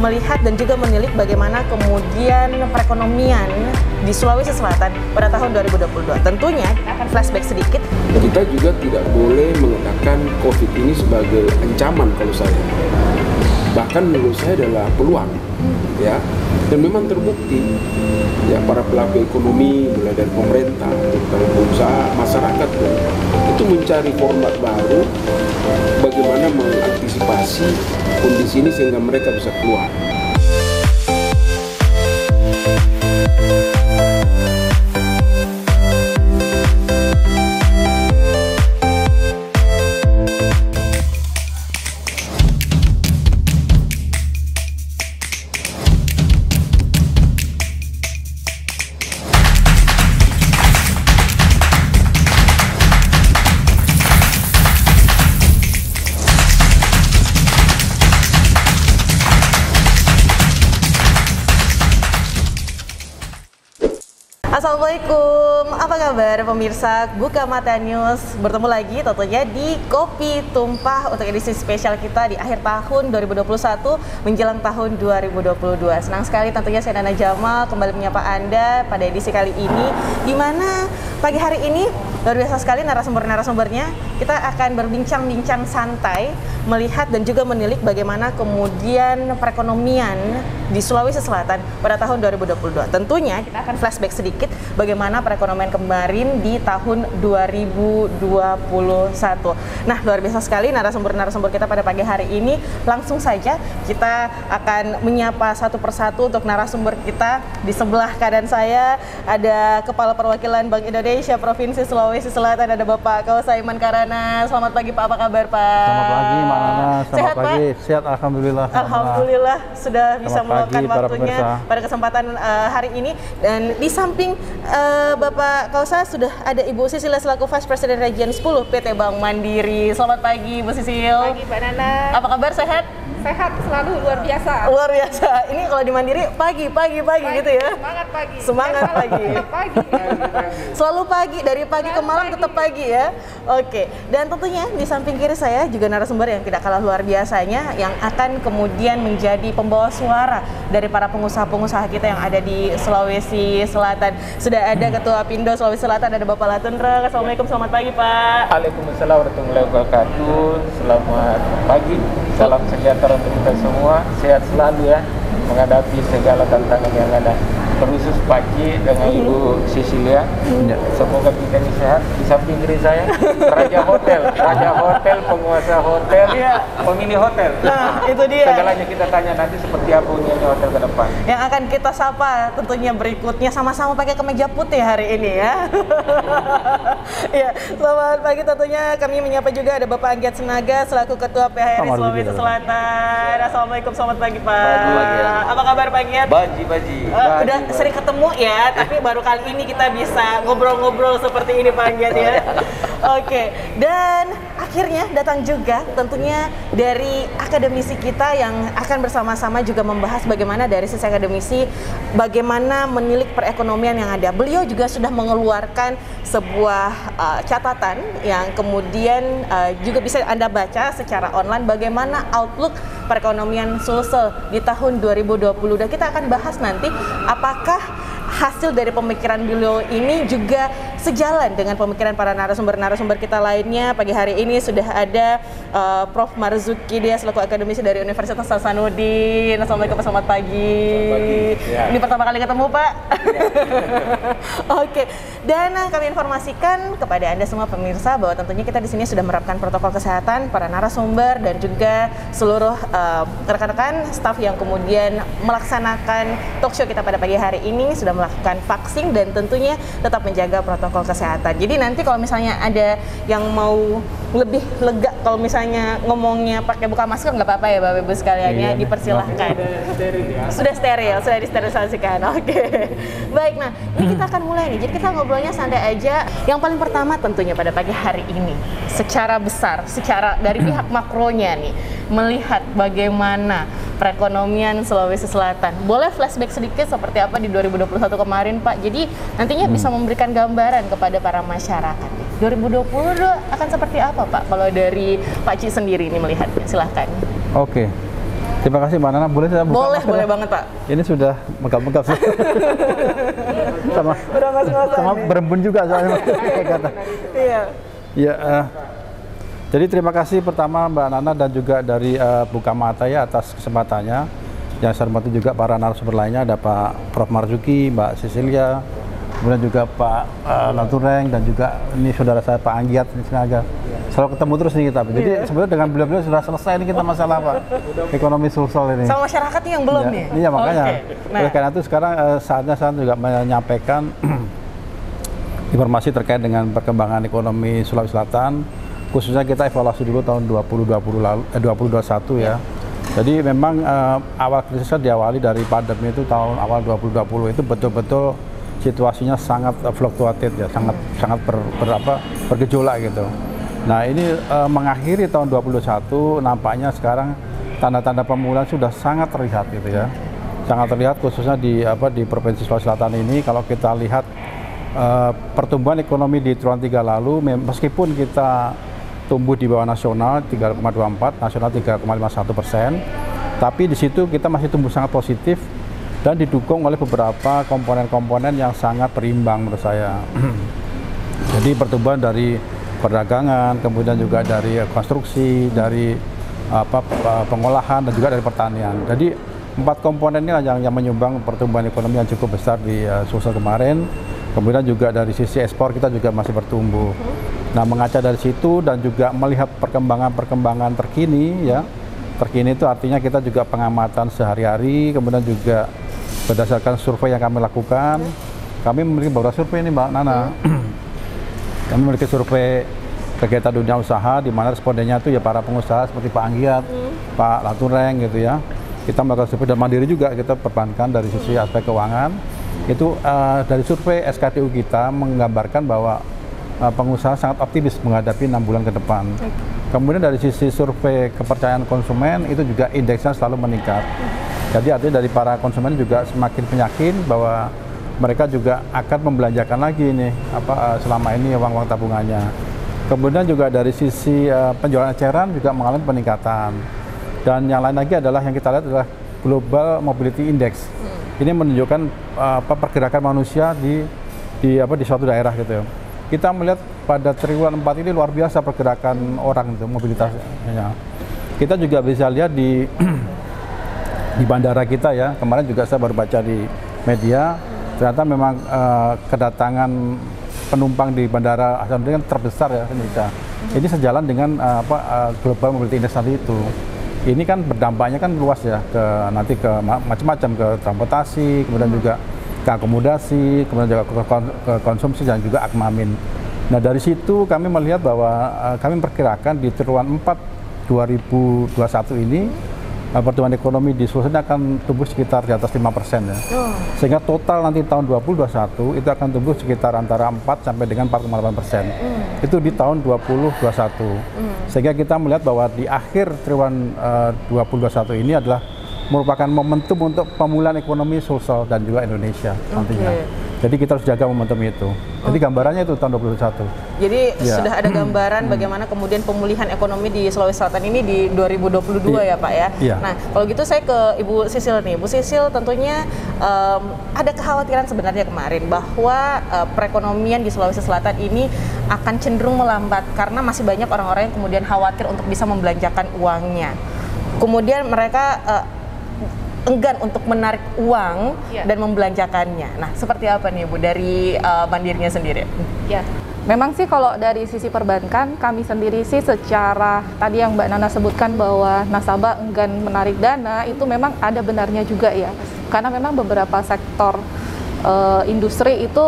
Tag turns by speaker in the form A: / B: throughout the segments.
A: melihat dan juga menilik bagaimana kemudian perekonomian di Sulawesi Selatan pada tahun 2022. Tentunya kita akan flashback sedikit.
B: Kita juga tidak boleh mengatakan COVID ini sebagai ancaman kalau saya. Bahkan menurut saya adalah peluang, ya. Dan memang terbukti, ya, para pelaku ekonomi mulai dari pemerintah, terutama pengusaha, masyarakat pun itu mencari format baru bagaimana mengantisipasi kondisi ini sehingga mereka bisa keluar.
A: Assalamualaikum, apa kabar pemirsa Buka Mata News? Bertemu lagi tentunya di Kopi Tumpah untuk edisi spesial kita di akhir tahun 2021 menjelang tahun 2022. Senang sekali tentunya saya Nana Jamal kembali menyapa Anda pada edisi kali ini, di mana pagi hari ini luar biasa sekali narasumbernya. Kita akan berbincang-bincang santai, melihat dan juga menilik bagaimana kemudian perekonomian di Sulawesi Selatan pada tahun 2022. Tentunya kita akan flashback sedikit bagaimana perekonomian kemarin di tahun 2021. Nah, luar biasa sekali narasumber kita pada pagi hari ini. Langsung saja kita akan menyapa satu persatu untuk narasumber kita. Di sebelah kanan saya ada Kepala Perwakilan Bank Indonesia Provinsi Sulawesi Selatan, ada Bapak Kausaiman Karana. Selamat pagi Pak, apa kabar Pak?
C: Selamat pagi Mbak Nana, selamat
A: sehat,
C: pagi.
A: Pak?
C: Sehat, Alhamdulillah.
A: Alhamdulillah sudah bisa meluangkan waktunya pada kesempatan hari ini. Dan di samping Bapak Kausa sudah ada Ibu Sisil selaku Vice President Region 10 PT Bank Mandiri. Selamat pagi Bu Sisil.
D: Pagi Mbak Nana.
A: Apa kabar, sehat?
D: Sehat selalu, luar biasa.
A: Luar biasa. Ini kalau di Mandiri pagi gitu ya.
D: Semangat pagi.
A: Semangat pagi.
D: Tetap pagi.
A: Selalu pagi, dari pagi ke malam tetap pagi ya. Oke. Dan tentunya di samping kiri saya juga narasumber yang tidak kalah luar biasanya, yang akan kemudian menjadi pembawa suara dari para pengusaha-pengusaha kita yang ada di Sulawesi Selatan. Sudah ada Ketua Pindo Sulawesi Selatan, ada Bapak Latundra. Assalamualaikum, selamat pagi Pak.
E: Waalaikumsalam warahmatullahi wabarakatuh. Selamat pagi, salam sejahtera untuk kita semua, sehat selalu ya menghadapi segala tantangan yang ada. Khusus Pakcik dengan Ibu Sisilia, semoga kita ini sehat. Di samping diri saya Raja Hotel, penguasa hotel, pemilik hotel.
A: Nah, itu dia.
E: Segalanya kita tanya nanti seperti apa unitnya hotel ke depan.
A: Yang akan kita sapa tentunya berikutnya, sama-sama pakai kemeja putih hari ini ya. Ya, selamat pagi tentunya kami menyapa juga ada Bapak Anggiat Senaga selaku Ketua PHRI Sulawesi Selatan. Assalamualaikum, selamat pagi Pak.
E: Pagi, ya.
A: Apa kabar Pak Anggiat?
E: Baji.
A: Udah sering ketemu ya, tapi baru kali ini kita bisa ngobrol-ngobrol seperti ini Pak Anggiat ya. Oke, dan akhirnya datang juga tentunya dari akademisi kita yang akan bersama-sama juga membahas bagaimana dari sisi akademisi bagaimana menilik perekonomian yang ada. Beliau juga sudah mengeluarkan sebuah catatan yang kemudian juga bisa Anda baca secara online bagaimana outlook perekonomian Sulsel di tahun 2020. Dan kita akan bahas nanti apakah hasil dari pemikiran beliau ini juga sejalan dengan pemikiran para narasumber kita lainnya. Pagi hari ini sudah ada Prof. Marzuki, dia selaku akademisi dari Universitas Hasanuddin. Assalamualaikum, selamat pagi. Ya. Ini pertama kali ketemu Pak. Ya. Oke, dan kami informasikan kepada Anda semua pemirsa bahwa tentunya kita di sini sudah menerapkan protokol kesehatan, para narasumber dan juga seluruh rekan-rekan staf yang kemudian melaksanakan talk show kita pada pagi hari ini sudah melakukan vaksin dan tentunya tetap menjaga protokol kesehatan. Jadi nanti kalau misalnya ada yang mau lebih lega kalau misalnya ngomongnya pakai buka masker nggak apa-apa ya Bapak Ibu sekalian ya, dipersilahkan. Sudah steril, sudah disterilisasikan. Oke. Baik, nah ini kita akan mulai nih. Jadi kita ngobrolnya santai aja. Yang paling pertama tentunya pada pagi hari ini secara besar, secara dari pihak makronya nih melihat bagaimana perekonomian Sulawesi Selatan. Boleh flashback sedikit seperti apa di 2021 kemarin Pak. Jadi nantinya bisa memberikan gambaran kepada para masyarakat. 2022 akan seperti apa Pak kalau dari Pak Ci sendiri ini melihatnya? Silahkan.
C: Oke. Terima kasih Mbak Nana. Boleh saya buka?
A: Boleh,
C: masker
A: boleh
C: ya?
A: banget Pak.
C: Ini sudah megap-megap sih. sama
A: Udah ngos-ngosan
C: sama
A: nih.
C: berembun juga soalnya. Kata.
A: Iya.
C: Ya, jadi terima kasih pertama Mbak Nana dan juga dari Buka Mata ya atas kesempatannya. Yang saya hormati juga para narasumber lainnya, ada Pak Prof. Marzuki, Mbak Cecilia, kemudian juga Pak Latureng, dan juga ini saudara saya Pak Anggiat di Sinaga. Selalu ketemu terus nih kita. Jadi sebenarnya dengan beliau-beliau sudah selesai ini kita masalah Pak ekonomi Sulsel ini.
A: Sama masyarakatnya yang belum
C: Ya,
A: nih.
C: iya makanya.
A: Oke. Nah,
C: Oleh karena itu sekarang saatnya saya juga menyampaikan informasi terkait dengan perkembangan ekonomi Sulawesi Selatan, khususnya kita evaluasi dulu tahun 2021 ya. Jadi memang awal krisisnya diawali dari pandemi itu tahun awal 2020 itu betul-betul situasinya sangat fluktuatif ya, sangat bergejolak gitu. Nah ini mengakhiri tahun 2021 nampaknya sekarang tanda-tanda pemulihan sudah sangat terlihat gitu ya, sangat terlihat khususnya di Provinsi Sulawesi Selatan ini. Kalau kita lihat pertumbuhan ekonomi di triwulan 3 lalu, meskipun kita tumbuh di bawah nasional 3,24, nasional 3,51%, tapi di situ kita masih tumbuh sangat positif dan didukung oleh beberapa komponen-komponen yang sangat berimbang menurut saya. Jadi pertumbuhan dari perdagangan, kemudian juga dari konstruksi, dari pengolahan dan juga dari pertanian. Jadi 4 komponen ini yang menyumbang pertumbuhan ekonomi yang cukup besar di Sulsel kemarin. Kemudian juga dari sisi ekspor kita juga masih bertumbuh. Nah, mengaca dari situ dan juga melihat perkembangan terkini ya. Terkini itu artinya kita juga pengamatan sehari-hari, kemudian juga berdasarkan survei yang kami lakukan. Kami memiliki beberapa survei ini Mbak Nana. Kami memiliki survei kegiatan dunia usaha di mana respondennya itu ya para pengusaha seperti Pak Anggiat, Pak Latureng gitu ya. Kita melakukan survei dan mandiri juga kita perbankan dari sisi aspek keuangan. Itu dari survei SKTU kita menggambarkan bahwa pengusaha sangat optimis menghadapi 6 bulan ke depan. Kemudian dari sisi survei kepercayaan konsumen itu juga indeksnya selalu meningkat. Jadi artinya dari para konsumen juga semakin yakin bahwa mereka juga akan membelanjakan lagi ini selama ini uang-uang tabungannya. Kemudian juga dari sisi penjualan eceran juga mengalami peningkatan. Dan yang lain lagi adalah yang kita lihat adalah Global Mobility Index. Ini menunjukkan pergerakan manusia di suatu daerah gitu ya. Kita melihat pada triwulan 4 ini luar biasa pergerakan orang itu, mobilitasnya. Kita juga bisa lihat di bandara kita ya. Kemarin juga saya baru baca di media, ternyata memang kedatangan penumpang di bandara Hasanuddin kan terbesar ya Indonesia. Ini sejalan dengan Global Mobility Index tadi itu. Ini kan berdampaknya kan luas ya nanti ke macam-macam, ke transportasi, kemudian juga ke akomodasi, kemudian juga ke konsumsi dan juga akmamin. Nah dari situ kami melihat bahwa kami memperkirakan di triwulan 4 2021 ini pertumbuhan ekonomi di Sulsel akan tumbuh sekitar di atas 5% ya. Sehingga total nanti tahun 2021 itu akan tumbuh sekitar antara 4 sampai dengan 4,8%. Itu di tahun 2021. Sehingga kita melihat bahwa di akhir triwulan 2021 ini adalah merupakan momentum untuk pemulihan ekonomi Sulsel dan juga Indonesia nantinya. Jadi kita harus jaga momentum itu. Jadi gambarannya itu tahun 2021.
A: Jadi sudah ada gambaran bagaimana kemudian pemulihan ekonomi di Sulawesi Selatan ini di 2022 ya Pak ya.
C: Iya.
A: Nah kalau gitu saya ke Ibu Sisil nih. Ibu Sisil tentunya ada kekhawatiran sebenarnya kemarin bahwa perekonomian di Sulawesi Selatan ini akan cenderung melambat karena masih banyak orang-orang yang kemudian khawatir untuk bisa membelanjakan uangnya. Kemudian mereka enggan untuk menarik uang dan membelanjakannya. Nah, seperti apa nih Bu dari Mandirinya sendiri?
D: Ya, memang sih kalau dari sisi perbankan kami sendiri sih secara tadi yang Mbak Nana sebutkan bahwa nasabah enggan menarik dana itu memang ada benarnya juga ya. Karena memang beberapa sektor industri itu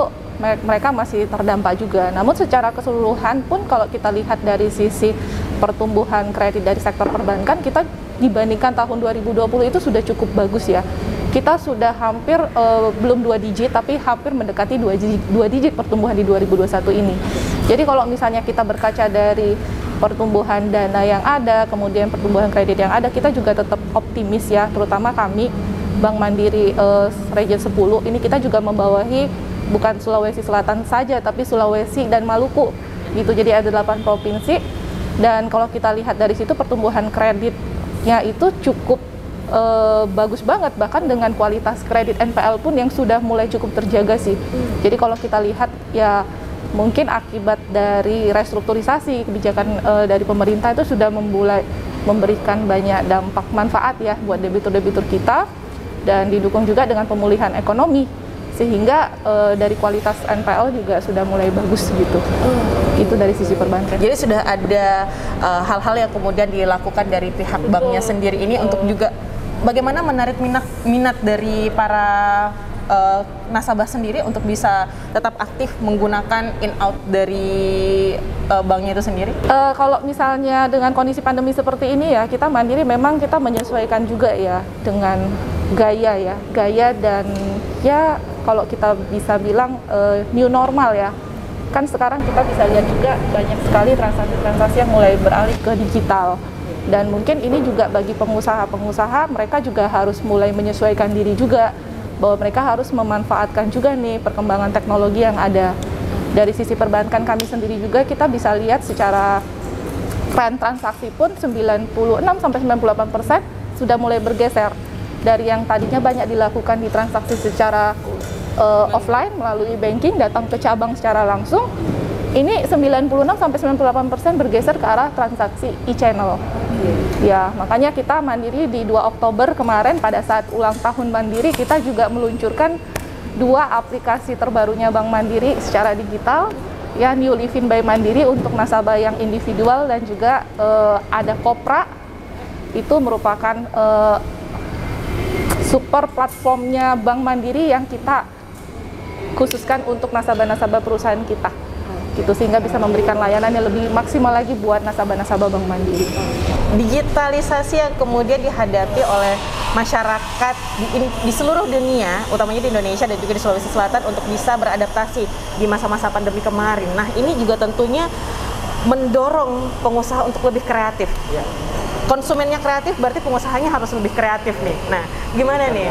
D: mereka masih terdampak juga. Namun secara keseluruhan pun kalau kita lihat dari sisi pertumbuhan kredit dari sektor perbankan kita dibandingkan tahun 2020 itu sudah cukup bagus ya. Kita sudah hampir belum 2 digit tapi hampir mendekati 2 digit pertumbuhan di 2021 ini. Jadi kalau misalnya kita berkaca dari pertumbuhan dana yang ada, kemudian pertumbuhan kredit yang ada, kita juga tetap optimis ya, terutama kami Bank Mandiri Region 10 ini kita juga membawahi bukan Sulawesi Selatan saja tapi Sulawesi dan Maluku gitu. Jadi ada 8 provinsi dan kalau kita lihat dari situ pertumbuhan kreditnya itu cukup bagus banget, bahkan dengan kualitas kredit NPL pun yang sudah mulai cukup terjaga sih. Jadi kalau kita lihat ya mungkin akibat dari restrukturisasi kebijakan dari pemerintah itu sudah mulai memberikan banyak dampak manfaat ya buat debitur-debitur kita, dan didukung juga dengan pemulihan ekonomi, sehingga dari kualitas NPL juga sudah mulai bagus gitu. Itu dari sisi perbankan.
A: Jadi sudah ada hal-hal yang kemudian dilakukan dari pihak banknya sendiri ini untuk juga bagaimana menarik minat dari para nasabah sendiri untuk bisa tetap aktif menggunakan in-out dari banknya itu sendiri?
D: Kalau misalnya dengan kondisi pandemi seperti ini ya, kita Mandiri memang kita menyesuaikan juga ya dengan gaya dan ya kalau kita bisa bilang new normal ya. Kan sekarang kita bisa lihat juga banyak sekali transaksi-transaksi yang mulai beralih ke digital. Dan mungkin ini juga bagi pengusaha-pengusaha, mereka juga harus mulai menyesuaikan diri juga, bahwa mereka harus memanfaatkan juga nih perkembangan teknologi yang ada. Dari sisi perbankan kami sendiri juga kita bisa lihat secara tren transaksi pun 96-98% sudah mulai bergeser. Dari yang tadinya banyak dilakukan di transaksi secara offline melalui banking, datang ke cabang secara langsung, ini 96-98% bergeser ke arah transaksi e-channel. Ya, makanya kita Mandiri di 2 Oktober kemarin pada saat ulang tahun Mandiri, kita juga meluncurkan 2 aplikasi terbarunya Bank Mandiri secara digital, ya, New Livin by Mandiri untuk nasabah yang individual, dan juga ada Kopra, itu merupakan super platformnya Bank Mandiri yang kita khususkan untuk nasabah-nasabah perusahaan kita. Gitu, sehingga bisa memberikan layanan yang lebih maksimal lagi buat nasabah-nasabah Bank Mandiri.
A: Digitalisasi yang kemudian dihadapi oleh masyarakat di seluruh dunia, utamanya di Indonesia dan juga di Sulawesi Selatan, untuk bisa beradaptasi di masa-masa pandemi kemarin. Nah, ini juga tentunya mendorong pengusaha untuk lebih kreatif. Konsumennya kreatif, berarti pengusahanya harus lebih kreatif nih. Nah, gimana nih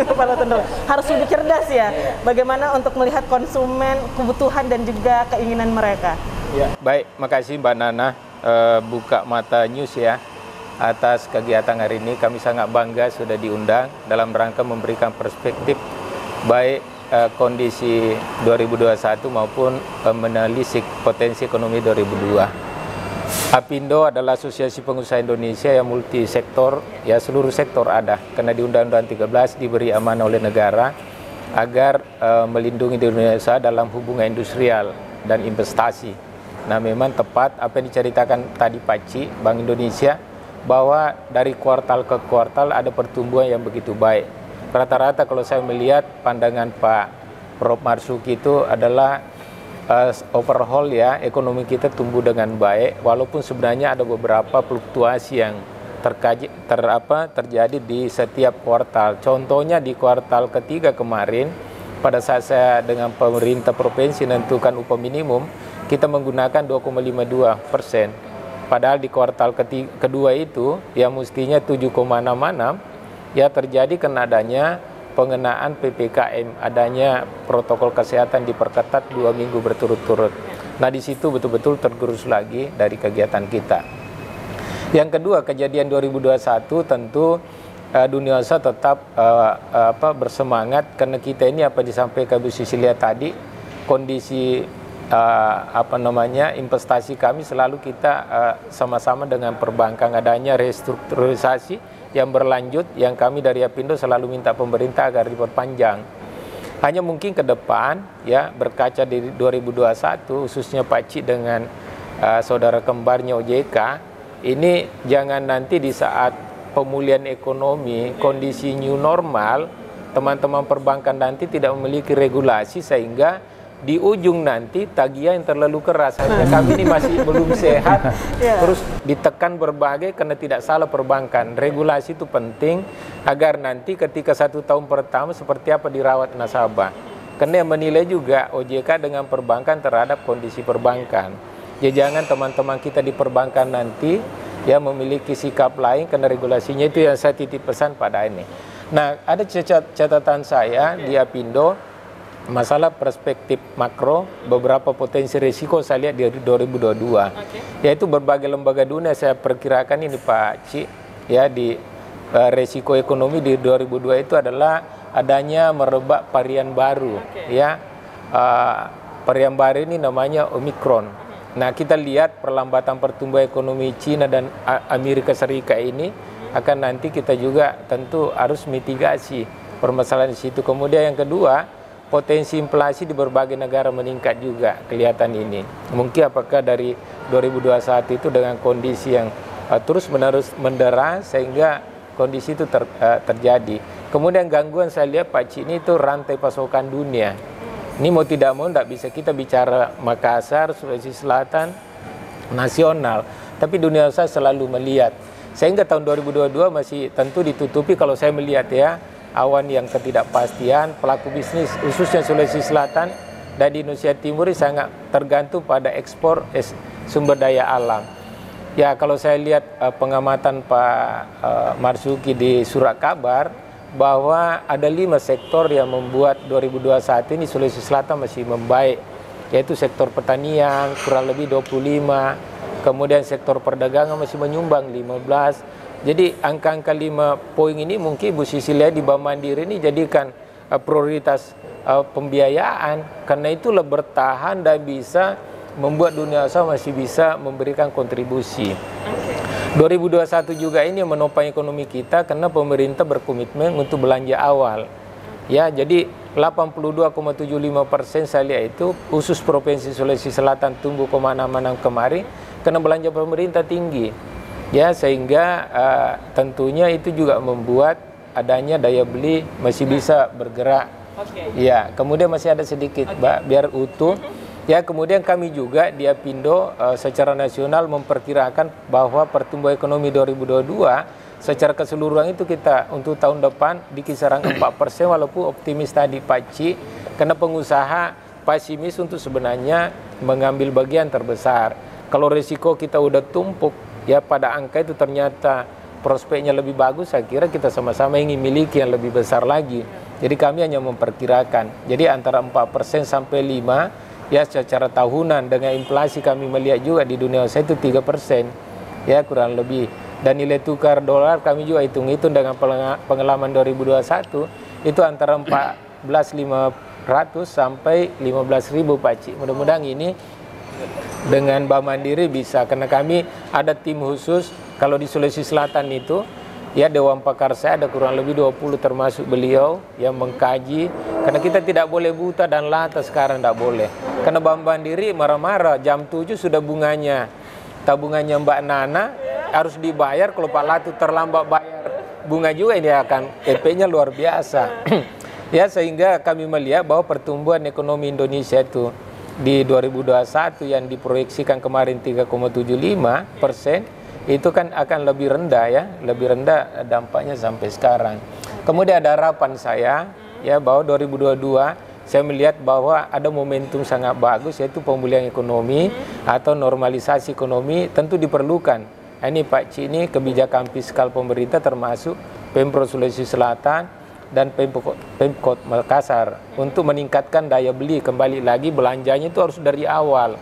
A: Pak Lotendo? Harus lebih cerdas ya, bagaimana untuk melihat konsumen, kebutuhan dan juga keinginan mereka.
E: Ya, baik, makasih Mbak Nana, buka mata news ya atas kegiatan hari ini. Kami sangat bangga sudah diundang dalam rangka memberikan perspektif baik kondisi 2021 maupun menelisik potensi ekonomi 2002. Apindo adalah Asosiasi Pengusaha Indonesia yang multisektor, ya seluruh sektor ada, karena di Undang-Undang 13 diberi amanah oleh negara agar melindungi Indonesia dalam hubungan industrial dan investasi. Nah, memang tepat apa yang diceritakan tadi Pak Ci, Bank Indonesia, bahwa dari kuartal ke kuartal ada pertumbuhan yang begitu baik. Rata-rata kalau saya melihat pandangan Pak Prof. Marzuki itu adalah overhaul ya, ekonomi kita tumbuh dengan baik, walaupun sebenarnya ada beberapa fluktuasi yang terjadi di setiap kuartal. Contohnya di kuartal ketiga kemarin, pada saat saya dengan pemerintah provinsi menentukan upah minimum, kita menggunakan 2,52%. Padahal di kuartal kedua itu, yang mestinya 7,66, ya terjadi karena adanya pengenaan PPKM, adanya protokol kesehatan diperketat 2 minggu berturut-turut. Nah, di situ betul-betul tergerus lagi dari kegiatan kita. Yang kedua, kejadian 2021 tentu dunia usaha tetap bersemangat, karena kita ini apa disampaikan Bu Sisilia tadi, kondisi investasi kami selalu kita sama-sama dengan perbankan, adanya restrukturisasi yang berlanjut, yang kami dari Apindo selalu minta pemerintah agar diperpanjang. Hanya mungkin ke depan ya, berkaca di 2021 khususnya Pak Ci dengan saudara kembarnya OJK, ini jangan nanti di saat pemulihan ekonomi, kondisi new normal, teman-teman perbankan nanti tidak memiliki regulasi sehingga di ujung nanti tagihan yang terlalu keras. Hanya kami ini masih belum sehat, terus ditekan berbagai karena tidak salah perbankan. Regulasi itu penting agar nanti ketika 1 tahun pertama seperti apa dirawat nasabah. Karena yang menilai juga OJK dengan perbankan terhadap kondisi perbankan. Ya, jangan teman-teman kita di perbankan nanti ya memiliki sikap lain karena regulasinya. Itu yang saya titip pesan pada ini. Nah, ada catatan saya di Apindo, masalah perspektif makro, beberapa potensi risiko saya lihat di 2022, yaitu berbagai lembaga dunia saya perkirakan ini Pak Ci, ya di resiko ekonomi di 2002 itu adalah adanya merebak varian baru, ya. Varian baru ini namanya Omicron. Nah, kita lihat perlambatan pertumbuhan ekonomi Cina dan Amerika Serikat ini akan nanti kita juga tentu harus mitigasi permasalahan di situ. Kemudian yang kedua, potensi inflasi di berbagai negara meningkat juga kelihatan ini. Mungkin apakah dari 2021 itu dengan kondisi yang terus-menerus mendera sehingga kondisi itu terjadi. Kemudian gangguan saya lihat Pak Ci, ini itu rantai pasokan dunia. Ini mau tidak mau tidak bisa kita bicara Makassar, Sulawesi Selatan, nasional. Tapi dunia usaha selalu melihat. Sehingga tahun 2022 masih tentu ditutupi kalau saya melihat ya, awan yang ketidakpastian, pelaku bisnis khususnya Sulawesi Selatan dan di Indonesia Timur sangat tergantung pada ekspor sumber daya alam. Ya, kalau saya lihat pengamatan Pak Marzuki di surat kabar bahwa ada 5 sektor yang membuat 2021 ini Sulawesi Selatan masih membaik, yaitu sektor pertanian kurang lebih 25, kemudian sektor perdagangan masih menyumbang 15. Jadi angka-angka 5 poin ini mungkin Bu Sisilia di Bank Mandiri ini jadikan prioritas pembiayaan, karena itulah bertahan dan bisa membuat dunia usaha masih bisa memberikan kontribusi. 2021 juga ini yang menopang ekonomi kita karena pemerintah berkomitmen untuk belanja awal. Ya, jadi 82,75% saya lihat itu khusus Provinsi Sulawesi Selatan tumbuh 0,66 kemarin karena belanja pemerintah tinggi. Ya, sehingga tentunya itu juga membuat adanya daya beli masih bisa bergerak. Ya, kemudian masih ada sedikit, Mbak, biar utuh. Ya, kemudian kami juga di Apindo secara nasional memperkirakan bahwa pertumbuhan ekonomi 2022 secara keseluruhan itu kita untuk tahun depan di kisaran 4% walaupun optimis tadi Pak Ci, karena pengusaha pesimis untuk sebenarnya mengambil bagian terbesar. Kalau risiko kita udah tumpuk ya pada angka itu ternyata prospeknya lebih bagus, saya kira kita sama-sama ingin miliki yang lebih besar lagi. Jadi kami hanya memperkirakan. Jadi antara 4% sampai 5%. Ya, secara tahunan dengan inflasi kami melihat juga di dunia usaha itu 3%, ya kurang lebih. Dan nilai tukar dolar kami juga hitung-hitung dengan pengalaman 2021 itu antara 14.500 sampai 15.000 Pak Ci. Mudah-mudahan ini dengan Bank Mandiri bisa, karena kami ada tim khusus kalau di Sulawesi Selatan itu. Ya, Dewan Pakar saya ada kurang lebih 20 termasuk beliau yang mengkaji. Karena kita tidak boleh buta dan lata sekarang, tidak boleh. Karena Bank Mandiri marah-marah, jam 7 sudah bunganya. Tabungannya Mbak Nana harus dibayar, kalau Pak Latu terlambat bayar bunga juga ini akan efeknya luar biasa. Ya, sehingga kami melihat bahwa pertumbuhan ekonomi Indonesia itu di 2021 yang diproyeksikan kemarin 3,75%, itu kan akan lebih rendah ya, lebih rendah dampaknya sampai sekarang. Kemudian ada harapan saya ya bahwa 2022 saya melihat bahwa ada momentum sangat bagus, yaitu pemulihan ekonomi atau normalisasi ekonomi tentu diperlukan. Ini Pak Ci, ini kebijakan fiskal pemerintah termasuk Pemprov Sulawesi Selatan dan Pemkot Makassar untuk meningkatkan daya beli. Kembali lagi belanjanya itu harus dari awal.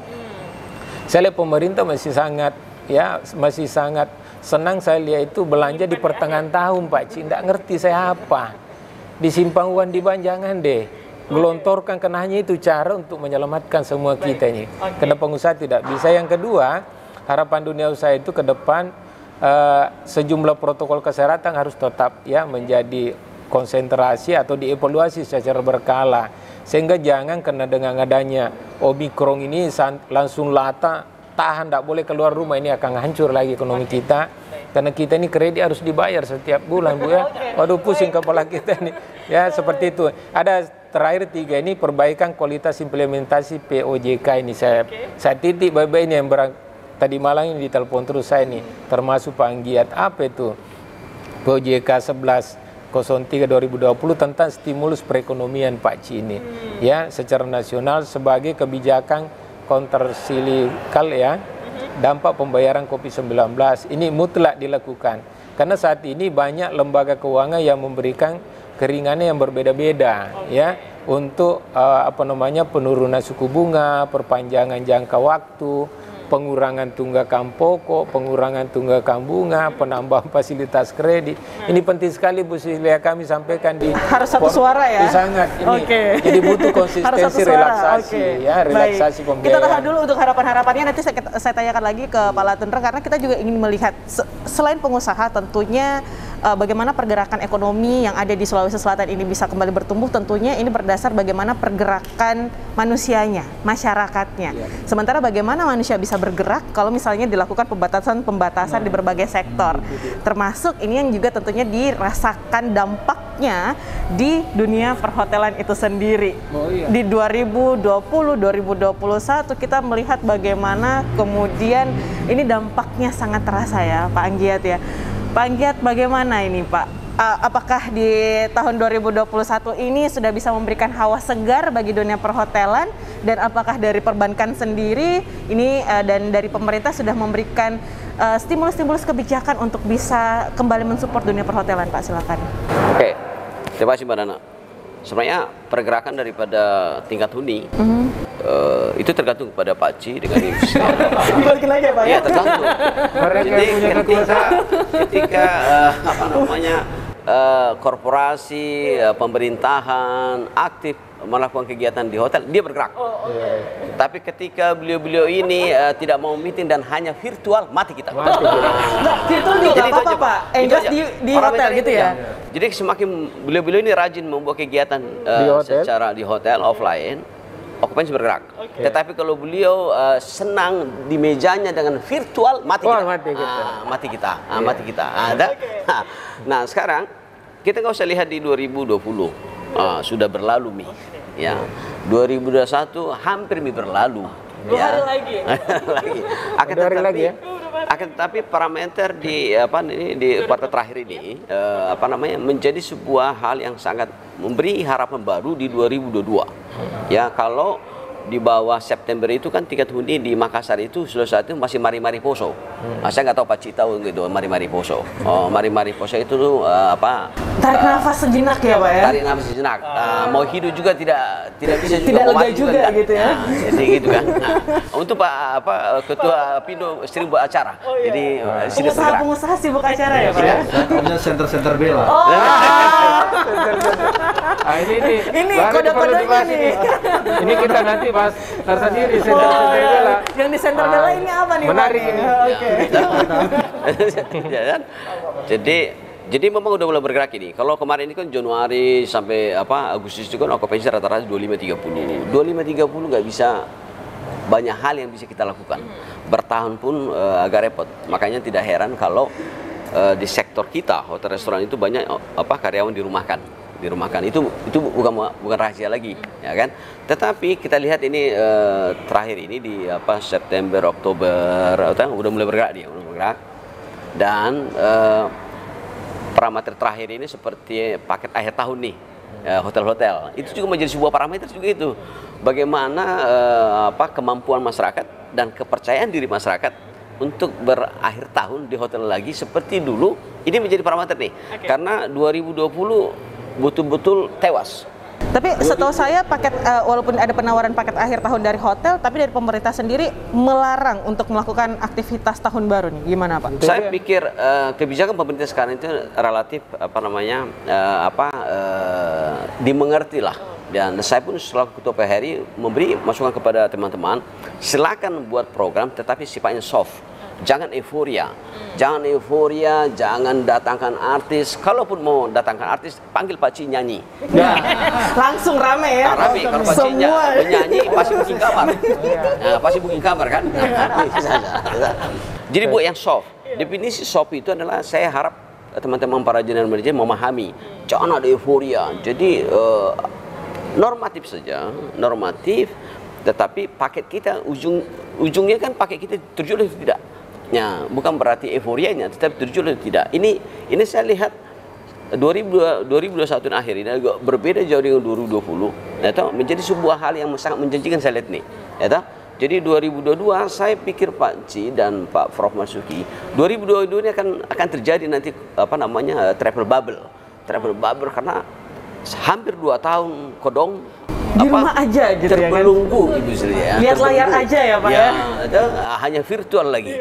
E: Saya lihat pemerintah masih sangat senang saya lihat itu belanja di pertengahan tahun Pak Ci. Tidak ngerti saya apa. Disimpan uang di bank jangan deh. Gelontorkan, karena hanya itu cara untuk menyelamatkan semua kita ini. Karena pengusaha tidak bisa. Yang kedua, harapan dunia usaha itu ke depan sejumlah protokol kesehatan harus tetap ya menjadi konsentrasi atau dievaluasi secara berkala. Sehingga jangan kena dengan adanya Omicron ini langsung lata, tahan, tidak boleh keluar rumah, ini akan hancur lagi ekonomi kita. Karena kita ini kredit harus dibayar setiap bulan, Bu ya. Waduh, pusing kepala kita ini. Ya, seperti itu. Ada terakhir 3 ini perbaikan kualitas implementasi POJK ini saya titik baik-baik ini yang tadi malam ini ditelepon terus saya ini, termasuk Pak Anggiat. Apa itu? POJK 1103 2020 tentang stimulus perekonomian Pak Ci ini. Ya, secara nasional sebagai kebijakan kontrasilikal ya, dampak pembayaran COVID-19 ini mutlak dilakukan. Karena saat ini banyak lembaga keuangan yang memberikan keringanan yang berbeda-beda ya untuk penurunan suku bunga, perpanjangan jangka waktu, pengurangan tunggakan pokok, pengurangan tunggakan bunga, penambahan fasilitas kredit. Ini penting sekali Bu Silia kami sampaikan di
A: harus satu suara ya.
E: Sangat ini. Jadi butuh konsistensi relaksasi ya, relaksasi pembiayaan.
A: Kita tahan dulu untuk harapan-harapannya, nanti saya tanyakan lagi ke Pak Latundra, karena kita juga ingin melihat selain pengusaha tentunya bagaimana pergerakan ekonomi yang ada di Sulawesi Selatan ini bisa kembali bertumbuh. Tentunya ini berdasar bagaimana pergerakan manusianya, masyarakatnya. Sementara bagaimana manusia bisa bergerak kalau misalnya dilakukan pembatasan di berbagai sektor. Termasuk ini yang juga tentunya dirasakan dampaknya di dunia perhotelan itu sendiri. Di 2020-2021 kita melihat bagaimana kemudian ini dampaknya sangat terasa ya Pak Anggiat ya. Pak Anggiat, bagaimana ini Pak? Apakah di tahun 2021 ini sudah bisa memberikan hawa segar bagi dunia perhotelan, dan apakah dari perbankan sendiri ini dan dari pemerintah sudah memberikan stimulus-stimulus kebijakan untuk bisa kembali mensupport dunia perhotelan Pak? Silakan.
F: Oke, terima kasih Mbak Nana. Sebenarnya pergerakan daripada tingkat huni itu tergantung kepada Pak Ci dengan industri.
A: Dibalikin lagi ya Pak?
F: Ya, tergantung. Jadi ketika korporasi, pemerintahan aktif melakukan kegiatan di hotel, dia bergerak. Tapi ketika beliau-beliau ini tidak mau meeting dan hanya virtual, mati kita.
A: Virtual juga nggak apa-apa Pak, engage di hotel gitu ya?
F: Jadi semakin beliau-beliau ini rajin membuat kegiatan secara di hotel offline, okupansi bergerak. Tetapi kalau beliau senang di mejanya dengan virtual, mati kita. Mati kita. Nah sekarang kita nggak usah lihat di 2020, sudah berlalu Mi. Ya, 2021 hampir berlalu.
A: 2 hari lagi.
F: Akan tetapi parameter di kuartal terakhir ini menjadi sebuah hal yang sangat memberi harapan baru di 2022. Ya, kalau di bawah September itu kan tingkat huni di Makassar itu sudah saat itu masih mari-mari poso. Saya nggak tahu Pak Ci tahu gitu mari-mari poso. Mari-mari poso itu tuh
A: tarik nafas sejenak ya Pak ya.
F: Tarik nafas sejenak. Mau hidup juga tidak bisa juga.
A: Tidak lega juga gitu ya.
F: Jadi gitu kan. Untuk Ketua Pindo sering buat acara. Jadi
A: pengusaha sibuk acara ya Pak ya.
C: Punya center bela.
A: Ini kode-kodenya nih.
E: Ini kita nanti bahas tersendiri center bela.
A: Yang di center bela ini apa nih?
E: Menarik ini.
F: Jadi memang udah mulai bergerak ini. Kalau kemarin ini kan Januari sampai Agustus itu kan okupansi rata-rata 25-30. 25-30 nggak bisa, banyak hal yang bisa kita lakukan. Bertahan pun agak repot. Makanya tidak heran kalau di sektor kita hotel restoran itu banyak karyawan dirumahkan. Itu bukan rahasia lagi, ya kan? Tetapi kita lihat ini terakhir ini di September, Oktober, udah mulai bergerak dan parameter terakhir ini seperti paket akhir tahun nih, hotel-hotel itu juga menjadi sebuah parameter juga itu. Bagaimana kemampuan masyarakat dan kepercayaan diri masyarakat untuk berakhir tahun di hotel lagi seperti dulu, ini menjadi parameter nih. Karena 2020 betul-betul tewas.
A: Tapi setahu saya walaupun ada penawaran paket akhir tahun dari hotel, tapi dari pemerintah sendiri melarang untuk melakukan aktivitas tahun baru nih. Gimana Pak?
F: Saya pikir kebijakan pemerintah sekarang itu relatif dimengerti lah. Dan saya pun selaku Ketua PHRI memberi masukan kepada teman-teman, silakan buat program tetapi sifatnya soft. Jangan euforia, jangan datangkan artis. Kalaupun mau datangkan artis, panggil Pak Ci nyanyi.
A: Langsung rame ya.
F: Rame, kalau Pak Ci nyanyi pasti booking kamar. Pasti booking kamar kan. Jadi buat yang soft. Definisi soft itu adalah saya harap teman-teman para general manager memahami. Jangan ada euforia. Jadi normatif saja, tetapi paket kita ujungnya kan paket kita terjual atau tidak. Ya, bukan berarti euforianya, tetapi terjual atau tidak. Ini saya lihat 2021 akhir ini agak berbeda jauh dengan 2020. Menjadi sebuah hal yang sangat menjanjikan saya lihat nih. Jadi 2022 saya pikir Pak Ci dan Pak Prof Marzuki, 2022 ini akan terjadi nanti travel bubble karena hampir 2 tahun kodong
A: di rumah aja gitu ya kan?
F: Terbelenggu industri ya.
A: Lihat layar aja ya Pak ya?
F: Itu hanya virtual lagi.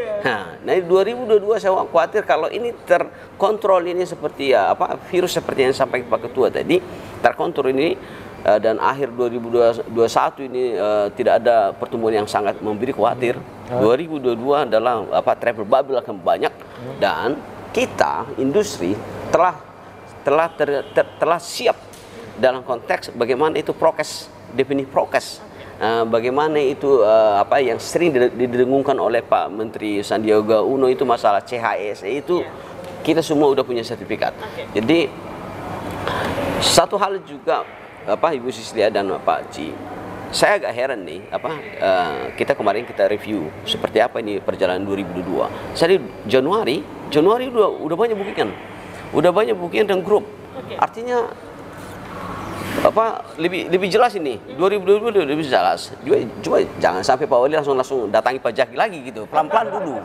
F: Nah, 2022 saya khawatir kalau ini terkontrol ini seperti virus seperti yang disampaikan Pak Ketua tadi, terkontrol ini dan akhir 2021 ini tidak ada pertumbuhan yang sangat memberi khawatir. 2022 adalah travel bubble akan banyak dan kita industri telah siap dalam konteks bagaimana itu prokes, definisi prokes, bagaimana itu yang sering didengungkan oleh Pak Menteri Sandiaga Uno itu masalah CHSE itu kita semua udah punya sertifikat. Jadi satu hal juga Ibu Sislia dan Pak Ci, saya agak heran nih kita kemarin kita review seperti apa ini perjalanan 2022. Jadi Januari udah banyak bookingan dan grup. Artinya lebih jelas ini 2022 lebih jelas. Cuma jangan sampai Pak Wali langsung datangi Pak Jaki lagi gitu. Pelan-pelan dulu.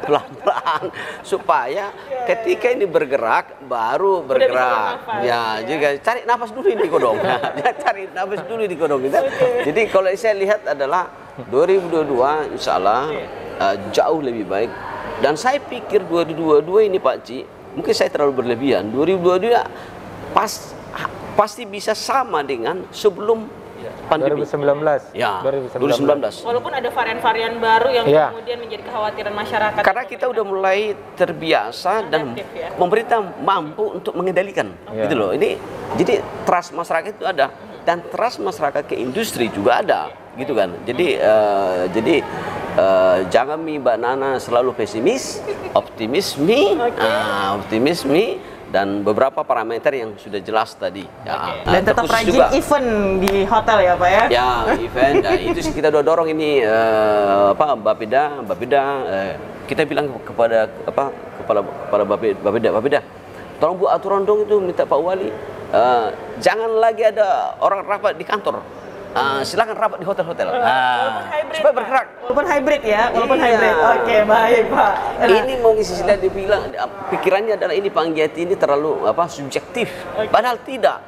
F: Pelan-pelan supaya ketika ini bergerak baru bergerak. Ya, juga cari nafas dulu di kodong. Cari nafas dulu di kodong gitu. Jadi kalau saya lihat adalah 2022 insya Allah jauh lebih baik. Dan saya pikir 2022 ini Pak Ci, mungkin saya terlalu berlebihan. 2022 pasti bisa sama dengan sebelum pandemi.
E: 2019.
F: Ya,
E: 2019.
A: Walaupun ada varian-varian baru yang kemudian menjadi kekhawatiran masyarakat.
F: Karena kita udah mulai terbiasa dan pemerintah mampu untuk mengendalikan, gitu loh. Ini jadi trust masyarakat itu ada dan trust masyarakat ke industri juga ada, gitu kan. Jadi jangan Mbak Nana selalu pesimis, optimisme. Dan beberapa parameter yang sudah jelas tadi.
A: Dan tetap rajin juga event di hotel ya Pak ya? Ya,
F: event. Itu kita dorong ini Bapeda. Kita bilang kepada Bapeda, tolong buat aturan dong itu, minta Pak Wali. Jangan lagi ada orang rapat di kantor. Silakan rapat di hotel-hotel. Supaya bergerak.
A: Walaupun hybrid ya, hybrid. Oke, baik Pak.
F: Ini mau istilah dibilang pikirannya adalah ini Panggiati ini terlalu subjektif. Padahal tidak.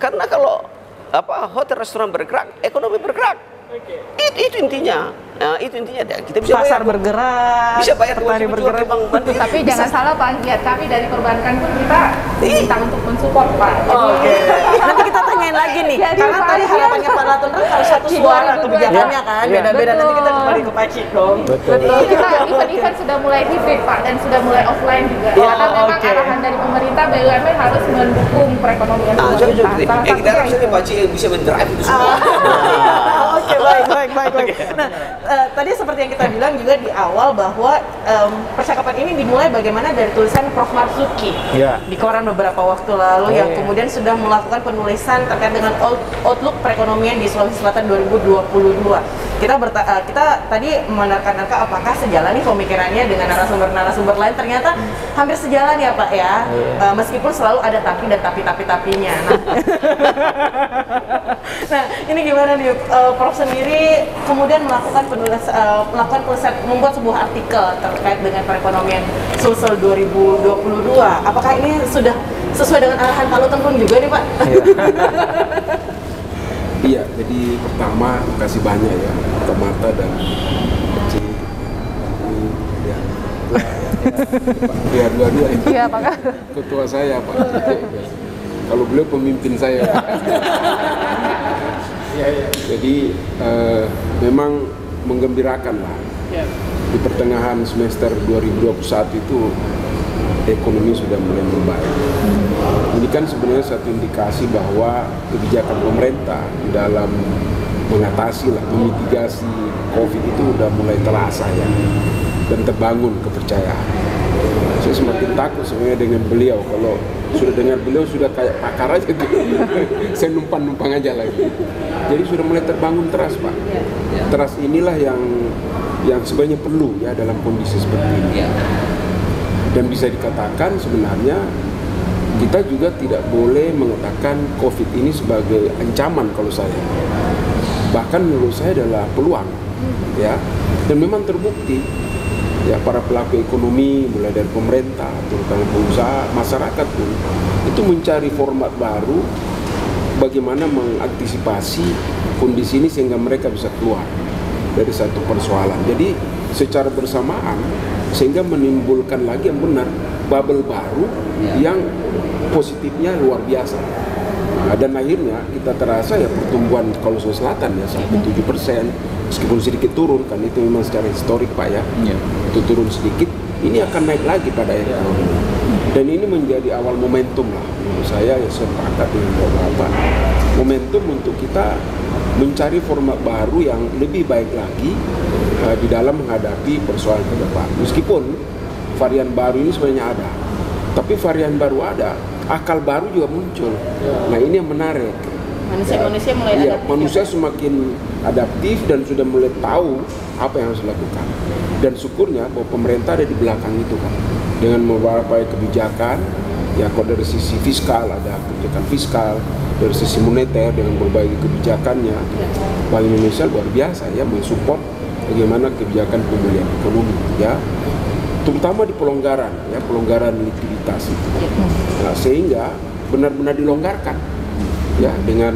F: Karena kalau hotel restoran bergerak, ekonomi bergerak. Itu intinya. Itu intinya kita bisa
A: pasar bergerak,
F: bisa bayar
A: petani bergerak.
D: Tapi jangan salah Pak Giat, kami dari perbankan pun kita minta untuk mensupport Pak.
A: Nanti kita tanyain lagi nih, karena tadi harapannya Pak Latun harus satu suara kebijakannya kan, beda-beda. Nanti kita kembali ke Pak Cik dong.
D: Betul. Kita event sudah mulai hybrid Pak dan sudah mulai offline juga. Karena memang arahan dari pemerintah BUMN harus mendukung perekonomian pemerintah.
F: Kita harus ini Pak Cik yang bisa mendrive itu semua.
A: Oke, baik. Nah, tadi seperti yang kita bilang juga di awal bahwa percakapan ini dimulai bagaimana dari tulisan Prof. Marzuki di koran beberapa waktu lalu yang kemudian sudah melakukan penulisan terkait dengan outlook perekonomian di Sulawesi Selatan 2022. Kita tadi menerka-nerka apakah sejalan nih pemikirannya dengan narasumber lain, ternyata hampir sejalan ya Pak ya, meskipun selalu ada tapi dan tapi-tapinya. Nah, ini gimana nih Prof sendiri kemudian melakukan tulisan, membuat sebuah artikel terkait dengan perekonomian Sulsel 2022. Apakah ini sudah sesuai dengan arahan Pak Latun juga nih Pak?
B: Iya, jadi pertama terima kasih banyak ya Mata dan Cik dua-dua
D: iya Pak
B: ketua saya Pak. Kalau beliau pemimpin saya Pak. Jadi memang menggembirakan lah di pertengahan semester 2021 itu ekonomi sudah mulai membaik. Ini kan sebenarnya satu indikasi bahwa kebijakan pemerintah dalam mengatasi memitigasi COVID itu udah mulai terasa ya, dan terbangun kepercayaan. Saya semakin takut sebenarnya dengan beliau, kalau sudah dengar beliau sudah kayak pakar aja gitu. Saya numpang aja lagi. Jadi sudah mulai terbangun trust Pak. Trust inilah yang sebenarnya perlu ya dalam kondisi seperti ini. Dan bisa dikatakan sebenarnya kita juga tidak boleh mengatakan COVID ini sebagai ancaman kalau saya. Bahkan menurut saya adalah peluang, ya. Dan memang terbukti, ya para pelaku ekonomi mulai dari pemerintah, terutama pengusaha, masyarakat pun itu mencari format baru bagaimana mengantisipasi kondisi ini sehingga mereka bisa keluar dari satu persoalan. Jadi secara bersamaan sehingga menimbulkan lagi yang benar bubble baru yang positifnya luar biasa. Nah, dan akhirnya kita terasa ya pertumbuhan kalau Sulawesi Selatan ya sampai 7%, meskipun sedikit turun kan itu memang secara historik Pak ya, itu turun sedikit, ini akan naik lagi pada akhir tahun ini. Dan ini menjadi awal momentum lah menurut saya, ya sepakat dengan beberapa momentum untuk kita mencari format baru yang lebih baik lagi di dalam menghadapi persoalan ke depan. Meskipun varian baru ini sebenarnya ada, tapi varian baru ada, akal baru juga muncul. Nah ini yang menarik.
A: Manusia mulai adaptif.
B: Manusia semakin adaptif dan sudah mulai tahu apa yang harus dilakukan. Dan syukurnya bahwa pemerintah ada di belakang itu kan, dengan beberapa kebijakan. Ya kalau dari sisi fiskal ada kebijakan fiskal, dari sisi moneter dengan berbagai kebijakannya. Bank Indonesia luar biasa ya mensupport bagaimana kebijakan pemulihan ekonomi ya, terutama di pelonggaran ya, pelonggaran likuiditas itu. Nah, sehingga benar-benar dilonggarkan ya dengan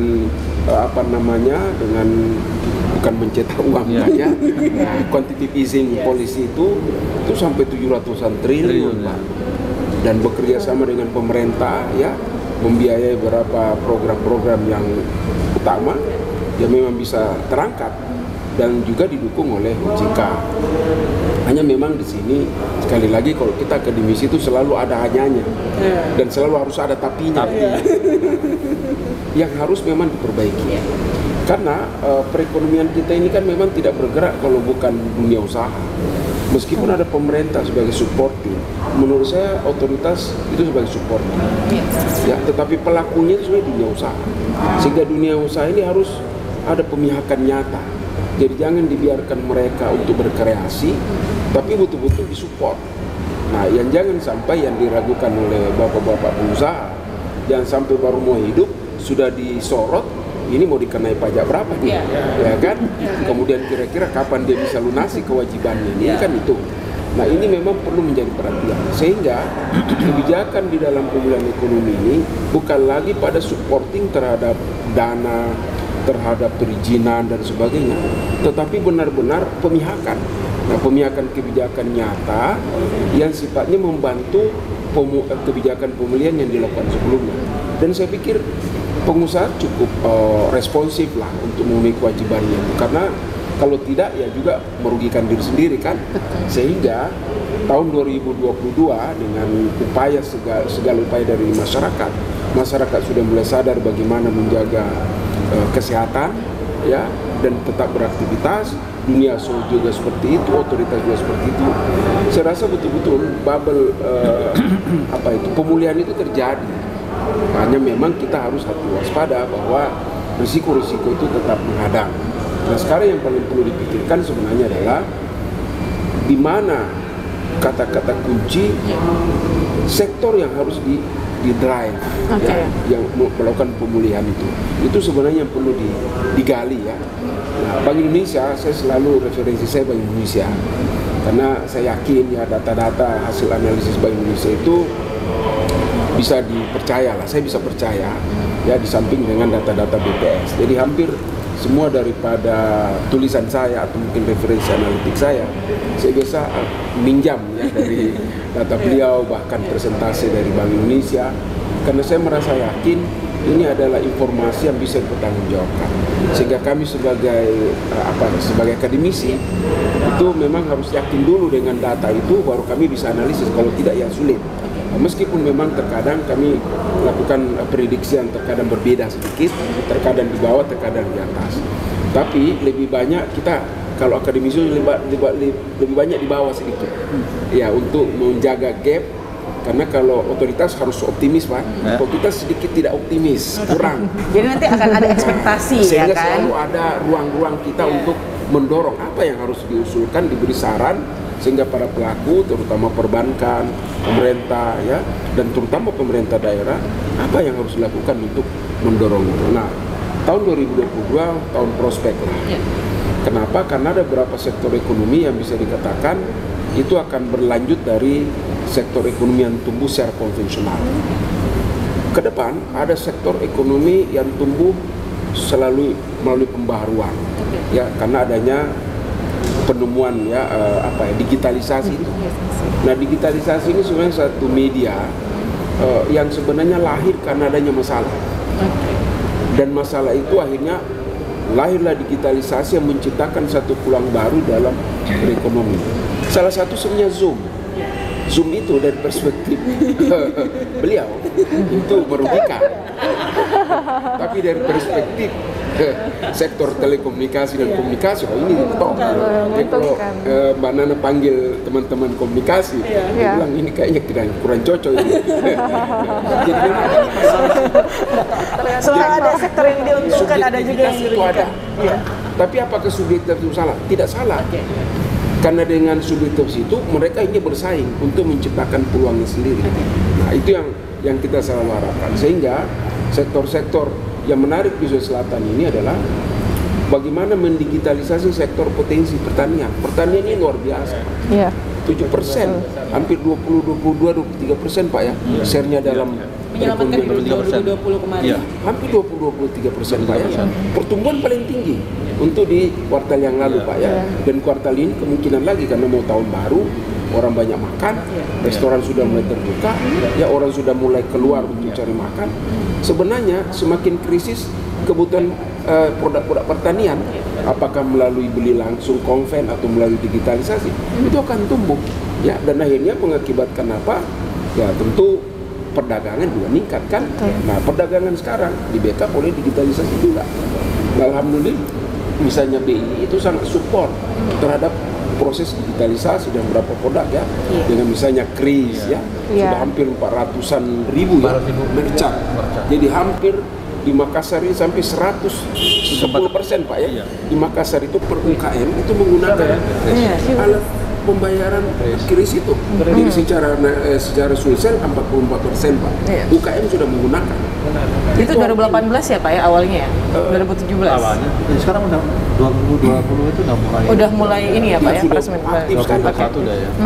B: dengan bukan mencetak uang saja. Quantitative easing policy itu sampai 700-an triliun Pak. Dan bekerja sama dengan pemerintah ya, membiayai beberapa program-program yang utama yang memang bisa terangkat dan juga didukung oleh OJK. Hanya memang di sini sekali lagi kalau kita akademisi itu selalu ada hanyanya dan selalu harus ada tapinya. Yang harus memang diperbaiki. Karena perekonomian kita ini kan memang tidak bergerak kalau bukan dunia usaha. Meskipun ada pemerintah sebagai supporting, menurut saya otoritas itu sebagai supporting. Ya, tetapi pelakunya itu sebenarnya dunia usaha. Sehingga dunia usaha ini harus ada pemihakan nyata. Jadi jangan dibiarkan mereka untuk berkreasi, tapi betul-betul disupport. Nah, yang jangan sampai yang diragukan oleh bapak-bapak pengusaha, jangan sampai baru mau hidup sudah disorot. Ini mau dikenai pajak berapa nih? Ya kan? Kemudian kira-kira kapan dia bisa lunasi kewajibannya? Ini kan itu. Nah ini memang perlu menjadi perhatian. Sehingga kebijakan di dalam pemulihan ekonomi ini bukan lagi pada supporting terhadap dana, terhadap perizinan dan sebagainya, tetapi benar-benar pemihakan. Nah pemihakan kebijakan nyata yang sifatnya membantu kebijakan pemulihan yang dilakukan sebelumnya. Dan saya pikir pengusaha cukup responsif lah untuk memenuhi kewajibannya, karena kalau tidak ya juga merugikan diri sendiri kan. Sehingga tahun 2022 dengan upaya segala upaya dari masyarakat sudah mulai sadar bagaimana menjaga kesehatan ya dan tetap beraktivitas. Dunia juga seperti itu, otoritas juga seperti itu. Saya rasa betul-betul bubble pemulihan itu terjadi. Hanya memang kita harus hati waspada bahwa risiko-risiko itu tetap menghadang. Nah sekarang yang paling perlu dipikirkan sebenarnya adalah di mana kata-kata kunci sektor yang harus di-drive yang melakukan pemulihan itu sebenarnya yang perlu digali ya. Nah, Bank Indonesia, saya selalu referensi saya Bank Indonesia karena saya yakin ya data-data hasil analisis Bank Indonesia itu bisa dipercaya lah, saya bisa percaya ya di samping dengan data-data BPS. Jadi hampir semua daripada tulisan saya atau mungkin referensi analitik saya biasa minjam ya dari data beliau, bahkan presentasi dari Bank Indonesia, karena saya merasa yakin ini adalah informasi yang bisa dipertanggungjawabkan. Sehingga kami sebagai akademisi itu memang harus yakin dulu dengan data itu, baru kami bisa analisis. Kalau tidak ya sulit. Meskipun memang terkadang kami lakukan prediksi yang terkadang berbeda sedikit, terkadang di bawah, terkadang di atas. Tapi lebih banyak kita, kalau akademisi lebih banyak di bawah sedikit. Ya, untuk menjaga gap, karena kalau otoritas harus optimis Pak, kalau kita sedikit tidak optimis, kurang.
A: Jadi nanti akan ada ekspektasi
B: sehingga
A: ya kan?
B: selalu ada ruang-ruang kita untuk mendorong apa yang harus diusulkan, diberi saran, sehingga para pelaku, terutama perbankan, pemerintah ya, dan terutama pemerintah daerah, apa yang harus dilakukan untuk mendorong itu. Nah, tahun 2022 tahun prospek lah. Kenapa? Karena ada beberapa sektor ekonomi yang bisa dikatakan itu akan berlanjut dari sektor ekonomi yang tumbuh secara konvensional. ke depan ada sektor ekonomi yang tumbuh selalu melalui pembaharuan, ya, karena adanya penemuan ya digitalisasi itu. Nah, digitalisasi ini sebenarnya satu media yang sebenarnya lahir karena adanya masalah. Dan masalah itu akhirnya lahirlah digitalisasi yang menciptakan satu peluang baru dalam perekonomian. Salah satu sebenarnya Zoom itu dari perspektif beliau itu merugikan. Tapi dari perspektif sektor telekomunikasi dan komunikasi, ini top. Jadi kalau Mbak Nana panggil teman-teman komunikasi, dia bilang ini kayaknya kurang cocok ini. Jadi memang ini masalah.
A: Selain ada sektor yang diuntungkan, ada juga yang dirugikan.
B: Tapi apakah subjektif itu salah? Tidak salah. Karena dengan subjektif itu mereka ingin bersaing untuk menciptakan peluangnya sendiri. Nah, itu yang kita selalu harapkan. Sehingga sektor-sektor yang menarik di Sulawesi Selatan ini adalah bagaimana mendigitalisasi sektor potensi pertanian. Pertanian ini luar biasa. 7%, hampir 22-23% Pak ya, share-nya dalam
A: menyelamatkan 2020 kemarin.
B: Hampir 20-23% Pak ya. Pertumbuhan paling tinggi untuk di kuartal yang lalu Pak ya. Dan kuartal ini kemungkinan lagi karena mau tahun baru, orang banyak makan, restoran sudah mulai terbuka, ya orang sudah mulai keluar untuk cari makan. Sebenarnya semakin krisis kebutuhan produk-produk pertanian, apakah melalui beli langsung konven atau melalui digitalisasi, itu akan tumbuh, ya. Dan akhirnya mengakibatkan apa? Ya tentu perdagangan juga meningkat kan. Nah, perdagangan sekarang di backup oleh digitalisasi juga. Nah, alhamdulillah, misalnya BI itu sangat support terhadap proses digitalisasi dan beberapa produk ya, dengan misalnya Kris ya, sudah hampir 400-an ribu ya merchant. Jadi hampir di Makassar ini sampai 110% Pak ya. Di Makassar itu per UKM itu menggunakan alat pembayaran Kris itu. Jadi secara Sulsel 44% Pak. UKM sudah menggunakan.
A: Itu 2018 ya Pak ya awalnya ya? 2017.
C: Awalnya. Jadi sekarang udah 2020 itu udah mulai
A: ini ya Pak ya?
B: Sudah aktif sekali.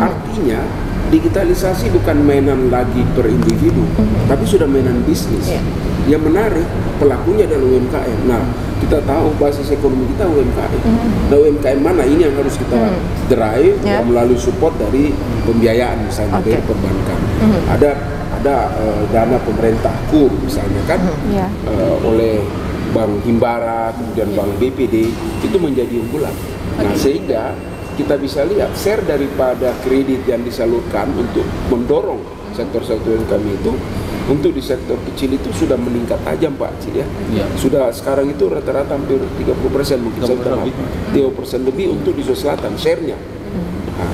B: Artinya digitalisasi bukan mainan lagi per individu, tapi sudah mainan bisnis. Yang menarik pelakunya adalah UMKM. Nah, kita tahu basis ekonomi kita UMKM. Nah, UMKM mana ini yang harus kita drive melalui support dari pembiayaan misalnya dari perbankan. Ada dana pemerintah KUR misalnya kan, oleh Bank Himbara, kemudian Bank BPD, itu menjadi unggulan. Nah, sehingga kita bisa lihat share daripada kredit yang disalurkan untuk mendorong sektor-sektor UMKM itu, untuk di sektor kecil itu sudah meningkat tajam Pak Cid ya. Sudah sekarang itu rata-rata hampir 30%, mungkin 30% lebih untuk di Sulawesi Selatan share-nya. Nah,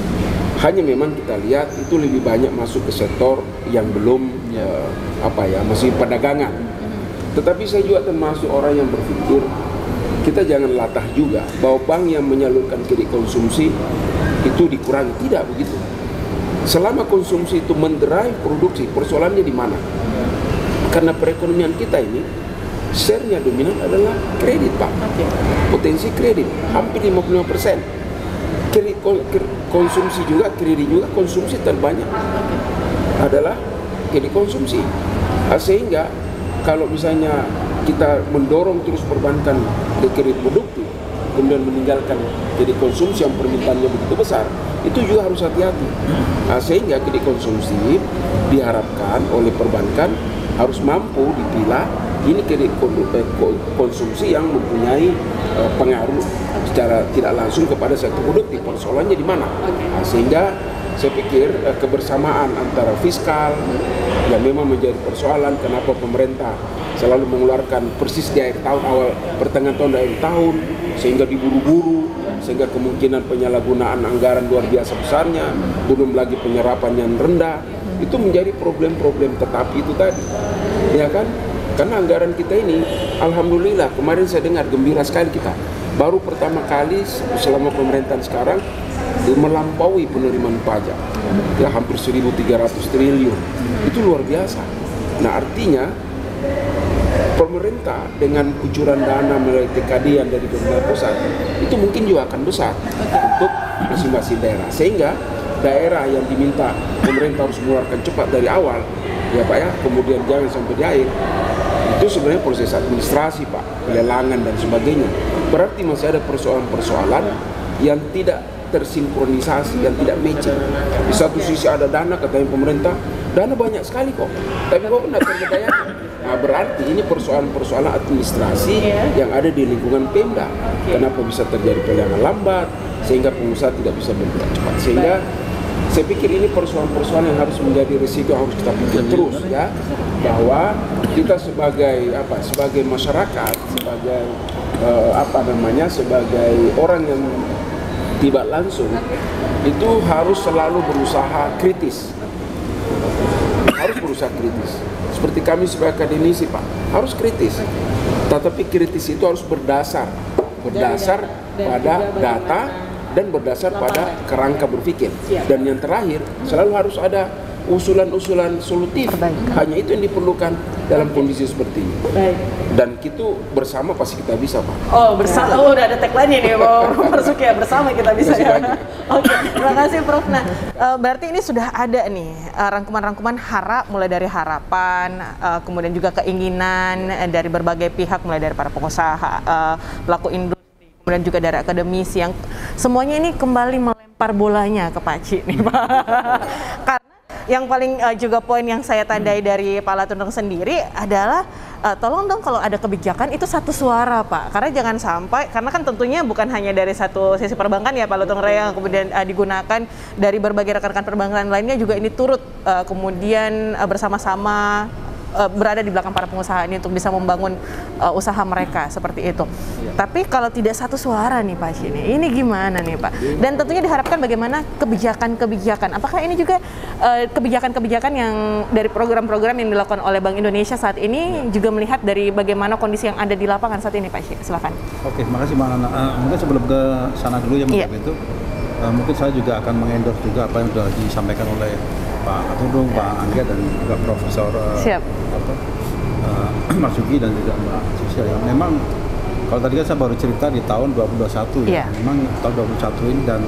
B: hanya memang kita lihat itu lebih banyak masuk ke sektor yang belum masih perdagangan. Tetapi saya juga termasuk orang yang berpikir kita jangan latah juga bahwa bank yang menyalurkan kredit konsumsi itu dikurangi. Tidak begitu. Selama konsumsi itu mendrive produksi, persoalannya di mana? Karena perekonomian kita ini share-nya dominan adalah kredit Pak. Potensi kredit hampir 55%. Kredit konsumsi juga, kredit juga, konsumsi terbanyak adalah kredit konsumsi. Sehingga kalau misalnya kita mendorong terus perbankan ke kredit produktif, kemudian meninggalkan kredit konsumsi yang permintaannya begitu besar, itu juga harus hati-hati. Nah, sehingga kredit konsumsi diharapkan oleh perbankan harus mampu dipilah ini kredit konsumsi yang mempunyai pengaruh secara tidak langsung kepada sektor produktif. Persoalannya di mana? Nah, sehingga saya pikir kebersamaan antara fiskal yang memang menjadi persoalan kenapa pemerintah selalu mengeluarkan persis di akhir tahun, awal pertengahan tahun dan akhir tahun, sehingga diburu-buru, sehingga kemungkinan penyalahgunaan anggaran luar biasa besarnya, belum lagi penyerapan yang rendah, itu menjadi problem-problem tetapi itu tadi, ya kan? Karena anggaran kita ini, alhamdulillah kemarin saya dengar gembira sekali kita, baru pertama kali selama pemerintahan sekarang melampaui penerimaan pajak, ya hampir 1.300 triliun, itu luar biasa. Nah artinya pemerintah dengan kucuran dana melalui TKD yang dari pemerintah pusat itu mungkin juga akan besar untuk masing-masing daerah, sehingga daerah yang diminta pemerintah harus mengeluarkan cepat dari awal ya Pak ya, kemudian jangan sampai di air. Itu sebenarnya proses administrasi Pak, pelelangan dan sebagainya. Berarti masih ada persoalan-persoalan yang tidak tersinkronisasi, yang tidak matching. Di satu sisi ada dana, katanya pemerintah, dana banyak sekali kok, tapi kok tidak terberdayakan. Nah berarti ini persoalan-persoalan administrasi yang ada di lingkungan Pemda. Kenapa bisa terjadi pelelangan lambat, sehingga pengusaha tidak bisa bergerak cepat. Sehingga saya pikir ini persoalan-persoalan yang harus menjadi risiko, harus kita pikir terus ya, bahwa kita sebagai masyarakat, sebagai sebagai orang yang tidak langsung itu harus selalu berusaha kritis. Harus berusaha kritis. Seperti kami sebagai akademisi Pak, harus kritis. Tetapi kritis itu harus berdasar pada data dan berdasar pada kerangka berpikir. Dan yang terakhir, selalu harus ada usulan-usulan solutif. Hanya itu yang diperlukan dalam kondisi seperti ini. Dan itu bersama pasti kita bisa Pak.
A: Oh bersama, udah ada tagline-nya nih Pak Marzuki ya, bersama kita bisa ya. Oke, terima kasih Prof. Nah, berarti ini sudah ada nih rangkuman-rangkuman mulai dari harapan, kemudian juga keinginan dari berbagai pihak, mulai dari para pengusaha, pelaku industri, kemudian juga dari akademisi yang semuanya ini kembali melempar bolanya ke Pak Ci nih Pak. Karena yang paling juga poin yang saya tandai dari Pak Latundeng sendiri adalah tolong dong kalau ada kebijakan itu satu suara Pak, karena jangan sampai, karena kan tentunya bukan hanya dari satu sisi perbankan ya Pak Latundeng yang kemudian digunakan, dari berbagai rekan-rekan perbankan lainnya juga ini turut kemudian bersama-sama berada di belakang para pengusaha ini untuk bisa membangun usaha mereka seperti itu. Tapi kalau tidak satu suara nih Pak Ci, ini gimana nih Pak? Dan tentunya diharapkan bagaimana kebijakan-kebijakan. Apakah ini juga kebijakan-kebijakan yang dari program-program yang dilakukan oleh Bank Indonesia saat ini juga melihat dari bagaimana kondisi yang ada di lapangan saat ini Pak Ci? Silakan.
C: Oke, makasih Mbak Nana. Mungkin sebelum ke sana dulu ya menjawab itu, mungkin saya juga akan mengendorse juga apa yang sudah disampaikan oleh Pak Latundeng, Pak Angga dan juga Profesor Marzuki dan juga Mbak Sisil ya. Memang kalau tadi kan saya baru cerita di tahun 2021 ya. Memang tahun 2021 ini dan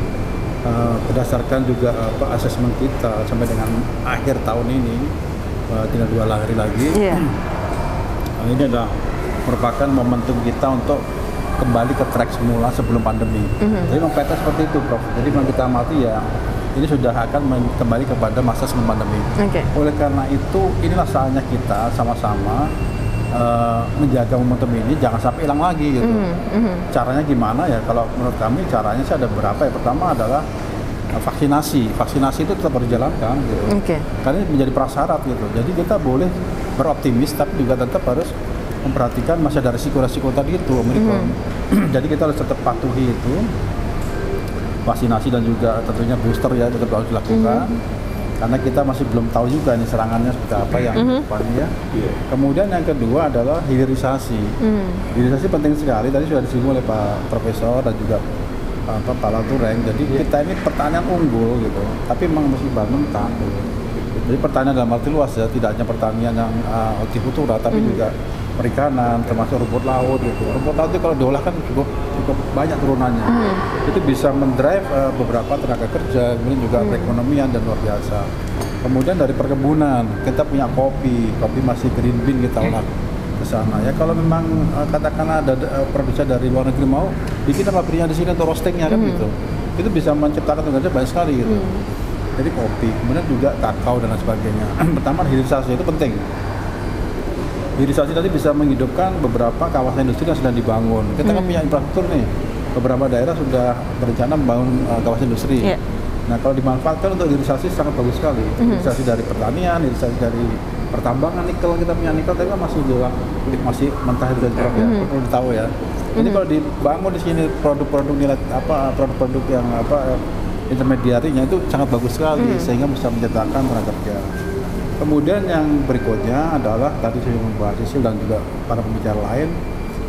C: berdasarkan juga asesmen kita sampai dengan akhir tahun ini tinggal 2 hari lagi. Ini adalah merupakan momentum kita untuk kembali ke track semula sebelum pandemi. Jadi memang peta seperti itu Prof. Jadi memang kita amati ya ini sudah akan kembali kepada masa sebelum pandemi. Oleh karena itu, inilah saatnya kita sama-sama menjaga momentum ini, jangan sampai hilang lagi gitu. Caranya gimana ya? Kalau menurut kami caranya sih ada beberapa. Yang pertama adalah vaksinasi. Vaksinasi itu tetap berjalankan gitu. Karena ini menjadi prasyarat gitu. Jadi kita boleh beroptimis, tapi juga tetap harus memperhatikan masih ada risiko-risiko tadi itu, Omikron. Jadi kita harus tetap patuhi itu. Vaksinasi dan juga tentunya booster ya tetap harus dilakukan karena kita masih belum tahu juga nih serangannya seperti apa yang depannya. Kemudian yang kedua adalah hilirisasi. Hilirisasi penting sekali, tadi sudah disinggung oleh Pak Profesor dan juga Pak Latundeng. Jadi kita ini pertanian unggul gitu, tapi memang mesti bangun tanggul. Jadi pertanian dalam arti luas ya, tidak hanya pertanian yang hortikultura tapi juga perikanan, termasuk rumput laut gitu. Rumput laut itu kalau diolah kan cukup banyak turunannya. Itu bisa mendrive beberapa tenaga kerja, kemudian juga perekonomian dan luar biasa. Kemudian dari perkebunan, kita punya kopi masih green bean kita olah ke sana. Ya kalau memang katakanlah ada produsen dari luar negeri mau bikin pabriknya di sini atau roastingnya kan gitu. Itu bisa menciptakan tenaga kerja banyak sekali gitu. Jadi kopi, kemudian juga kakao dan lain sebagainya. Pertama hilirisasi itu penting. Hilirisasi tadi bisa menghidupkan beberapa kawasan industri yang sedang dibangun. Kita kan punya infrastruktur nih, beberapa daerah sudah berencana membangun kawasan industri. Nah kalau dimanfaatkan untuk hilirisasi sangat bagus sekali. Hilirisasi dari pertanian, hilirisasi dari pertambangan nikel, kita punya nikel tapi kan masih mentah itu dari ya, perlu tahu ya. Jadi kalau dibangun di sini produk-produk nilai produk-produk yang intermediarinya itu sangat bagus sekali sehingga bisa menciptakan tenaga kerja. Kemudian yang berikutnya adalah tadi saya membahas Sisil dan juga para pembicara lain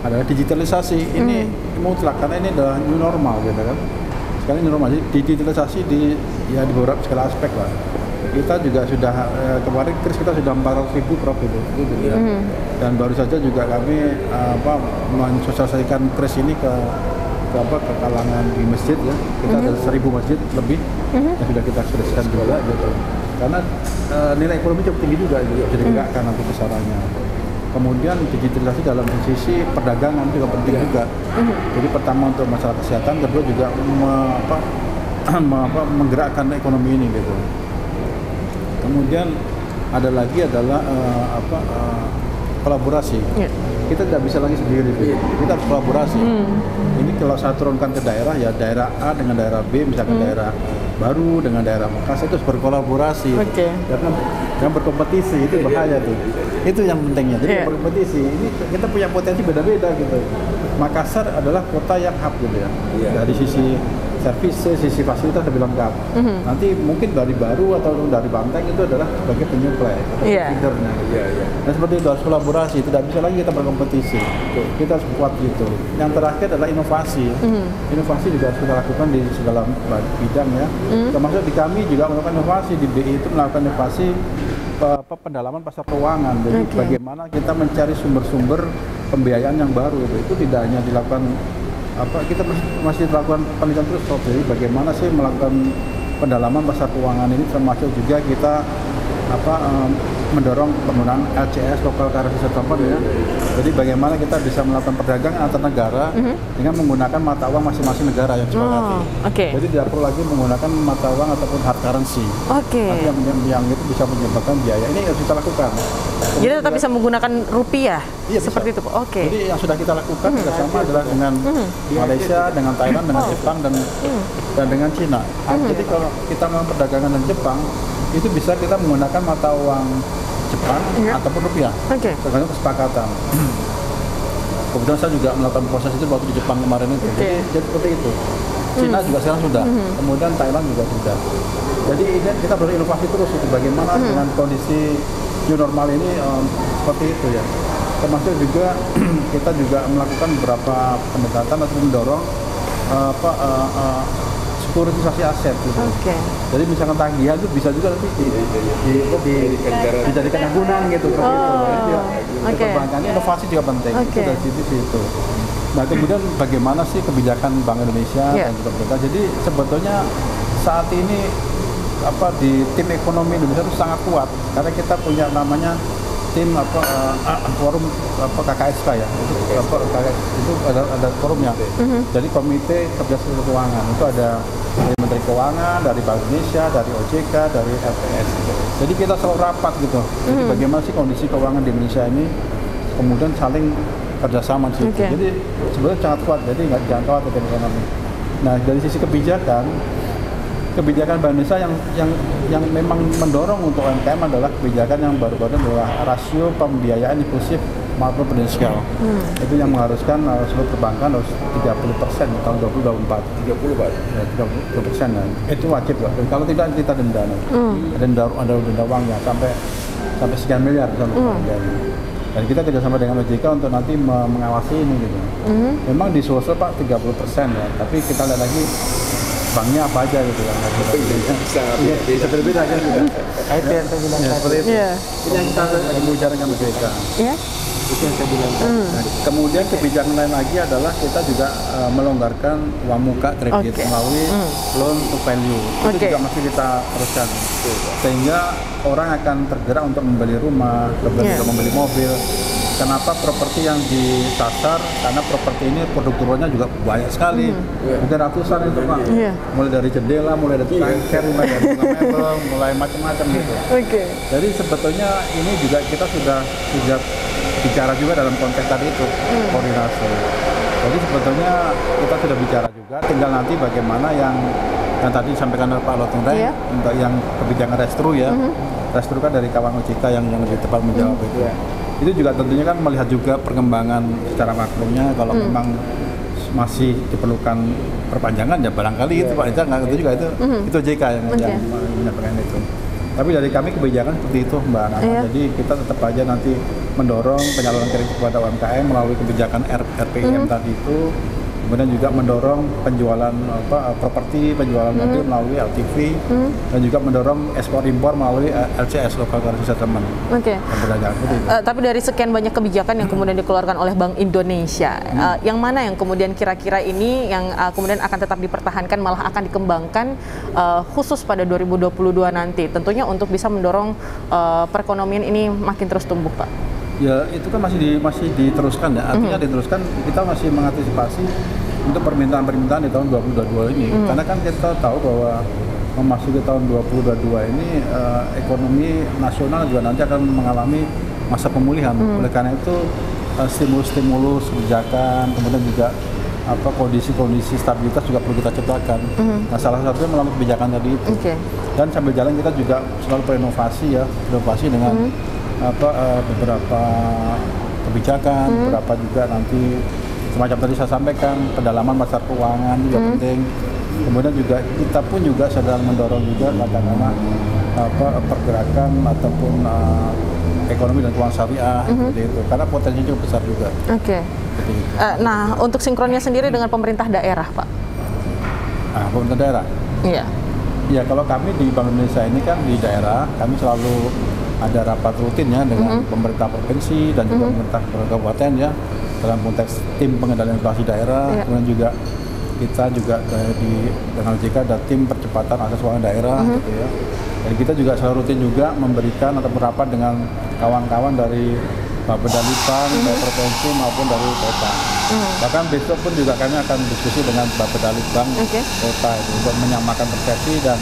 C: adalah digitalisasi. Ini mutlak karena ini adalah new normal gitu kan. Sekarang new normal. Jadi digitalisasi di beberapa segala aspek lah. Kita juga sudah kemarin kris kita sudah 400.000 Prof itu ya. Dan baru saja juga kami mensosialisasikan kris ini ke kalangan di masjid ya. Kita ada 1.000 masjid lebih yang sudah kita ekspresikan juga gitu. karena nilai ekonomi cukup tinggi juga bisa digerakkan nanti besarannya. Kemudian digitalisasi dalam sisi perdagangan juga penting juga. Jadi pertama untuk masalah kesehatan, kedua juga menggerakkan ekonomi ini gitu. Kemudian ada lagi adalah kolaborasi. Kita tidak bisa lagi sendiri, kita harus kolaborasi. Ini kalau saya turunkan ke daerah, ya daerah A dengan daerah B, misalkan daerah baru dengan daerah Makassar itu harus berkolaborasi. Karena yang berkompetisi itu bahaya tuh. Itu yang pentingnya. Jadi berkompetisi ini kita punya potensi beda-beda gitu. Makassar adalah kota yang hub gitu ya. Dari sisi servis, sisi fasilitas lebih lengkap. Nanti mungkin dari Baru atau dari Banteng itu adalah sebagai penyuplai, feedernya. Nah seperti itu harus kolaborasi. Tidak bisa lagi kita berkompetisi. Kita harus kuat gitu. Yang terakhir adalah inovasi. Inovasi juga harus kita lakukan di segala bidang ya. Termasuk di kami juga melakukan inovasi di BI itu melakukan inovasi pendalaman pasar keuangan. Jadi bagaimana kita mencari sumber-sumber pembiayaan yang baru itu tidak hanya dilakukan kita masih melakukan penelitian terus. Jadi bagaimana sih melakukan pendalaman pasar keuangan ini, termasuk juga kita mendorong penggunaan LCS, local currency settlement ya. Jadi bagaimana kita bisa melakukan perdagangan antar negara dengan menggunakan mata uang masing-masing negara yang disepakati. Jadi tidak perlu lagi menggunakan mata uang ataupun hard currency. Yang itu bisa menyebabkan biaya. Ini harus kita lakukan.
A: Jadi tetap bisa menggunakan rupiah.
C: Iya,
A: seperti itu.
C: Jadi yang sudah kita lakukan bersama adalah dengan Malaysia, dengan Thailand, dengan Jepang dan dengan Cina. Jadi kalau kita melakukan perdagangan dengan Jepang, itu bisa kita menggunakan mata uang Jepang ataupun rupiah, tergantung kesepakatan. Kebetulan saya juga melakukan proses itu waktu di Jepang kemarin itu. Jadi seperti itu. Cina juga sekarang sudah, kemudian Thailand juga sudah. Jadi ini kita berinovasi terus itu bagaimana dengan kondisi new normal ini seperti itu ya. Termasuk juga kita juga melakukan beberapa pendekatan atau mendorong sekuritisasi aset gitu. Jadi misalkan tagihan itu bisa juga nanti dijadikan agunan gitu. Perbankan inovasi juga penting. Itu dari situ. Nah kemudian bagaimana sih kebijakan Bank Indonesia dan juga pemerintah. Jadi sebetulnya saat ini di tim ekonomi Indonesia itu sangat kuat karena kita punya namanya tim forum KKSK ya. Itu ada forumnya. Jadi Komite Kerjasama Keuangan itu ada dari Menteri Keuangan, dari Bank Indonesia, dari OJK, dari LPS. Jadi kita selalu rapat gitu. Jadi bagaimana sih kondisi keuangan di Indonesia ini, kemudian saling kerjasama di situ. Jadi sebenarnya sangat kuat. Jadi jangan khawatir dengan ekonomi. Nah dari sisi kebijakan Bank Indonesia yang memang mendorong untuk UMKM adalah kebijakan yang baru-baru adalah rasio pembiayaan inklusif makroprudensial. Itu yang mengharuskan seluruh perbankan harus 30% tahun 2024. 30 Pak? Ya, 30% ya. Itu wajib Pak. Kalau tidak kita denda. Ada denda uangnya sampai sekian miliar misalnya. Dan kita kerjasama dengan OJK untuk nanti mengawasi ini gitu. Memang di swasta Pak 30% ya, tapi kita lihat lagi banknya apa aja gitu kan. Bisa berbeda kan juga. Itu yang saya bilang tadi. Ini yang kita bicara dengan OJK. Itu yang saya bilang. Kemudian kebijakan lain lagi adalah kita juga melonggarkan uang muka kredit melalui loan to value. Itu juga masih kita teruskan. Sehingga orang akan tergerak untuk membeli rumah, untuk membeli mobil. Kenapa properti yang disasar? Karena properti ini produk turunnya juga banyak sekali, mungkin ratusan itu Pak. Mulai dari jendela, mulai dari tangker, mulai dari mebel, mulai macam-macam gitu. Jadi sebetulnya ini juga kita sudah bicara juga dalam konteks tadi itu koordinasi. Jadi sebetulnya kita sudah bicara juga, tinggal nanti bagaimana yang tadi disampaikan oleh Pak Lotengrai untuk yang kebijakan restru ya. Restru kan dari kawan OJK yang lebih tepat menjawab itu. Itu juga tentunya kan melihat juga perkembangan secara makronya. Kalau memang masih diperlukan perpanjangan ya barangkali itu Pak nggak itu juga itu OJK yang menyampaikan itu. Tapi dari kami kebijakan seperti itu Mbak Nana. Jadi kita tetap aja nanti mendorong penyaluran kredit kepada UMKM melalui kebijakan RPIM tadi itu. Kemudian juga mendorong penjualan properti, penjualan mobil melalui LTV, dan juga mendorong ekspor impor melalui LCS (Local Currency Settlement).
A: Oke.
C: Perdagangan seperti itu.
A: Tapi dari sekian banyak kebijakan yang kemudian dikeluarkan oleh Bank Indonesia, yang mana yang kemudian kira-kira ini yang kemudian akan tetap dipertahankan, malah akan dikembangkan khusus pada 2022 nanti, tentunya untuk bisa mendorong perekonomian ini makin terus tumbuh, Pak?
C: Ya, itu kan masih diteruskan ya. Artinya diteruskan, kita masih mengantisipasi untuk permintaan-permintaan di tahun 2022 ini. Karena kan kita tahu bahwa memasuki tahun 2022 ini ekonomi nasional juga nanti akan mengalami masa pemulihan. Oleh karena itu stimulus-stimulus kebijakan, kemudian juga kondisi-kondisi stabilitas juga perlu kita ciptakan. Nah, salah satunya melalui kebijakan tadi itu. Dan sambil jalan kita juga selalu berinovasi dengan beberapa kebijakan, beberapa juga nanti semacam tadi saya sampaikan, pendalaman pasar keuangan juga penting. Kemudian juga kita pun juga sedang mendorong juga katakanlah pergerakan ataupun ekonomi dan keuangan syariah seperti itu, karena potensinya cukup besar juga.
A: Nah, untuk sinkronnya sendiri dengan pemerintah daerah, Pak?
C: Pemerintah daerah?
A: Iya.
C: Ya, kalau kami di Bank Indonesia ini kan di daerah, kami selalu ada rapat rutin ya dengan pemerintah provinsi dan juga pemerintah kabupaten ya, dalam konteks tim pengendalian inflasi daerah. Kemudian juga kita juga dengan OJK ada tim percepatan akses keuangan daerah gitu ya. Dan kita juga selalu rutin juga memberikan atau merapat dengan kawan-kawan dari Bapeda Litbang, dari provinsi maupun dari kota. Bahkan besok pun juga kami akan diskusi dengan Bapeda Litbang kota itu, untuk menyamakan persepsi dan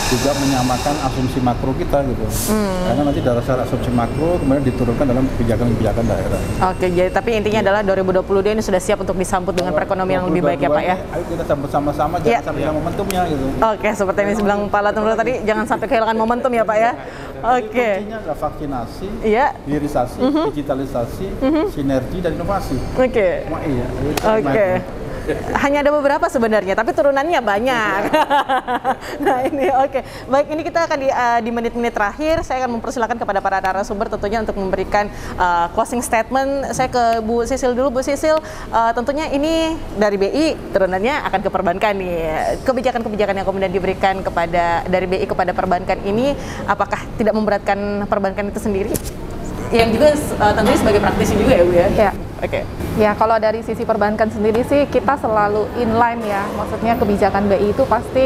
C: juga menyamakan asumsi makro kita gitu. Karena nanti dasar asumsi makro kemudian diturunkan dalam kebijakan-kebijakan daerah.
A: Oke, jadi tapi intinya adalah 2022 ini sudah siap untuk disambut dengan perekonomian yang lebih baik ya, Pak ya.
C: Ayo kita sambut sama-sama, jangan sampai hilang momentumnya gitu.
A: Oke, seperti yang dibilang Pak Latumula tadi, jangan sampai kehilangan momentum ya, Pak ya. Oke.
C: Kuncinya adalah vaksinasi,
A: Iya.
C: hilirisasi, digitalisasi, sinergi dan inovasi.
A: Oke.
C: Iya.
A: Oke. Hanya ada beberapa sebenarnya, tapi turunannya banyak. Nah ini oke. Baik, ini kita akan di menit-menit terakhir, saya akan mempersilakan kepada para narasumber tentunya untuk memberikan closing statement. Saya ke Bu Sisil dulu. Bu Sisil, tentunya ini dari BI turunannya akan ke perbankan nih. Kebijakan-kebijakan yang kemudian diberikan dari BI kepada perbankan ini, apakah tidak memberatkan perbankan itu sendiri? Yang juga tentunya sebagai praktisi juga ya Bu ya?
D: Ya.
A: Oke.
D: Ya, kalau dari sisi perbankan sendiri sih kita selalu inline ya. Maksudnya kebijakan BI itu pasti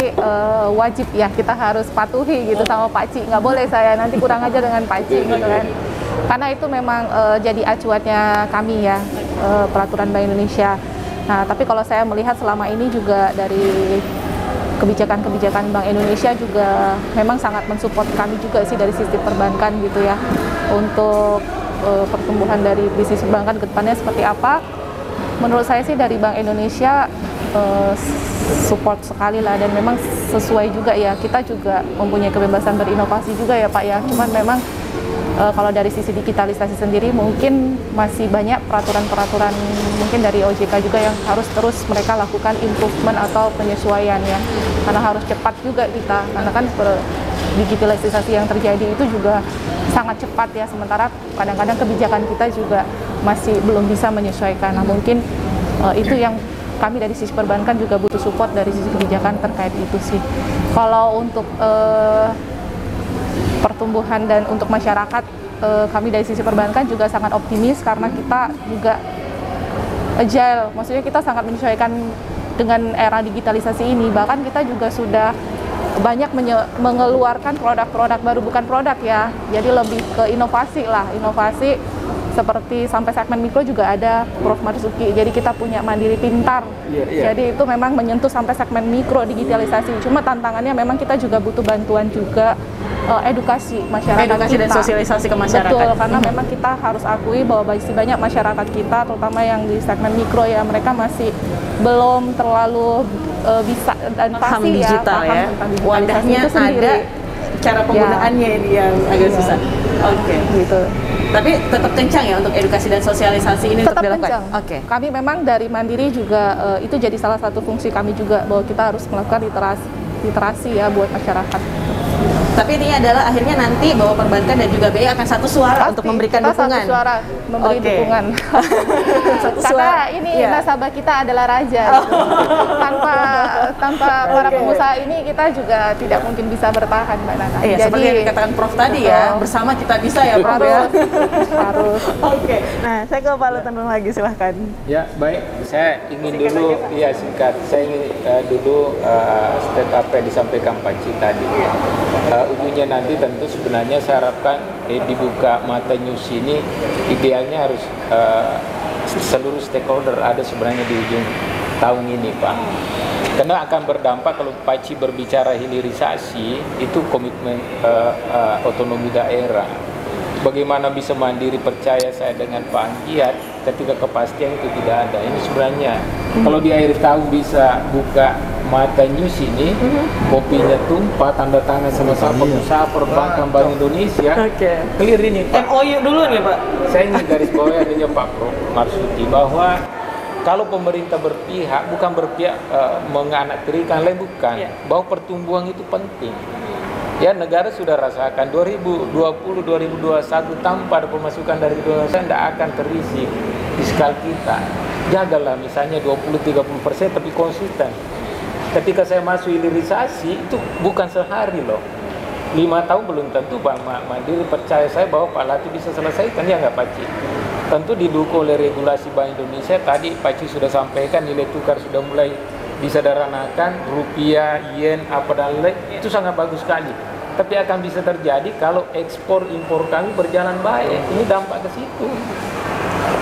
D: wajib ya, kita harus patuhi gitu sama Pak Ci. Nggak boleh saya nanti kurang aja dengan Pak Ci gitu kan. Karena itu memang jadi acuannya kami ya, peraturan Bank Indonesia. Nah, tapi kalau saya melihat selama ini juga dari kebijakan-kebijakan Bank Indonesia juga memang sangat mensupport kami juga sih dari sisi perbankan gitu ya, untuk pertumbuhan dari bisnis perbankan ke depannya seperti apa. Menurut saya sih dari Bank Indonesia support sekali lah, dan memang sesuai juga ya, kita juga mempunyai kebebasan berinovasi juga ya Pak ya. Cuman memang kalau dari sisi digitalisasi sendiri mungkin masih banyak peraturan-peraturan mungkin dari OJK juga yang harus terus mereka lakukan improvement atau penyesuaian ya, karena harus cepat juga kita, karena kan digitalisasi yang terjadi itu juga sangat cepat ya, sementara kadang-kadang kebijakan kita juga masih belum bisa menyesuaikan. Nah mungkin itu yang kami dari sisi perbankan juga butuh support dari sisi kebijakan terkait itu sih. Kalau untuk pertumbuhan dan untuk masyarakat, kami dari sisi perbankan juga sangat optimis karena kita juga agile, maksudnya kita sangat menyesuaikan dengan era digitalisasi ini. Bahkan kita juga sudah banyak mengeluarkan produk-produk baru, bukan produk ya, jadi lebih ke inovasi lah, inovasi seperti sampai segmen mikro juga ada Prof. Marzuki, jadi kita punya Mandiri Pintar, jadi itu memang menyentuh sampai segmen mikro digitalisasi. Cuma tantangannya memang kita juga butuh bantuan juga edukasi masyarakat,
A: edukasi
D: kita.
A: Dan sosialisasi ke masyarakat.
D: Betul, karena memang kita harus akui bahwa masih banyak masyarakat kita, terutama yang di segmen mikro ya, mereka masih belum terlalu bisa dan
A: paham
D: pasti
A: digital
D: paham
A: ya,
D: tentang digitalisasi
A: wadahnya
D: itu sendiri.
A: ada, cara penggunaannya ini yang agak susah. Oke.
D: Gitu.
A: Tapi tetap kencang ya untuk edukasi dan sosialisasi ini
D: Tetap
A: untuk dilakukan.
D: kencang.
A: Oke.
D: Kami memang dari Mandiri juga itu jadi salah satu fungsi kami juga, bahwa kita harus melakukan literasi ya buat masyarakat.
A: Tapi intinya adalah akhirnya nanti bahwa perbankan dan juga BI akan satu suara
D: Pasti,
A: untuk memberikan
D: kita
A: dukungan.
D: satu suara. memberi
A: Oke.
D: dukungan.
A: Satu
D: Karena
A: suara.
D: ini
A: Iya.
D: nasabah kita adalah raja. Gitu. tanpa para
A: Oke.
D: pengusaha ini kita juga tidak mungkin bisa bertahan, Mbak Nana.
A: Iya, seperti yang dikatakan Prof tadi ya,
D: betul.
A: bersama kita bisa ya Prof ya.
D: harus.
A: Oke, nah saya ke Pak Lutanung lagi, silahkan.
E: Ya, baik. Saya ingin dulu, ya singkat. Saya ingin dulu state apa yang disampaikan Pak Ci tadi. Ujungnya nanti tentu sebenarnya saya harapkan dibuka mata news ini idealnya harus seluruh stakeholder ada sebenarnya di ujung tahun ini, Pak. Karena akan berdampak kalau Pak Ci berbicara hilirisasi itu komitmen otonomi daerah. Bagaimana bisa mandiri, percaya saya dengan Pak Anggiat ketika kepastian itu tidak ada. Ini sebenarnya kalau di akhir tahun bisa buka mata news ini, kopinya tumpah, tanda tangan sama-sama pengusaha, perbankan, Bank Indonesia.
A: Oke.
E: Clear ini, Pak.
A: MOU dulu nih Pak.
E: Saya ingin garis bawahi adanya Pak Prof Marsudi bahwa kalau pemerintah berpihak, bukan berpihak menganaktirikan lain, bukan.
A: Iya.
E: Bahwa pertumbuhan itu penting. Ya, negara sudah rasakan 2020-2021 tanpa ada pemasukan dari Indonesia tidak akan terisi fiskal kita. Jagalah misalnya 20-30% tapi konsisten. Ketika saya masuk hilirisasi itu bukan sehari loh. 5 tahun belum tentu Bank Mandiri percaya saya bahwa Pak Lati bisa selesaikan, ya nggak Pak Ci? Tentu didukung oleh regulasi Bank Indonesia. Tadi Pak Ci sudah sampaikan nilai tukar sudah mulai disederhanakan, rupiah, yen, apa dan lain, itu sangat bagus sekali. Tapi akan bisa terjadi kalau ekspor impor kami berjalan baik. Ini dampak ke situ.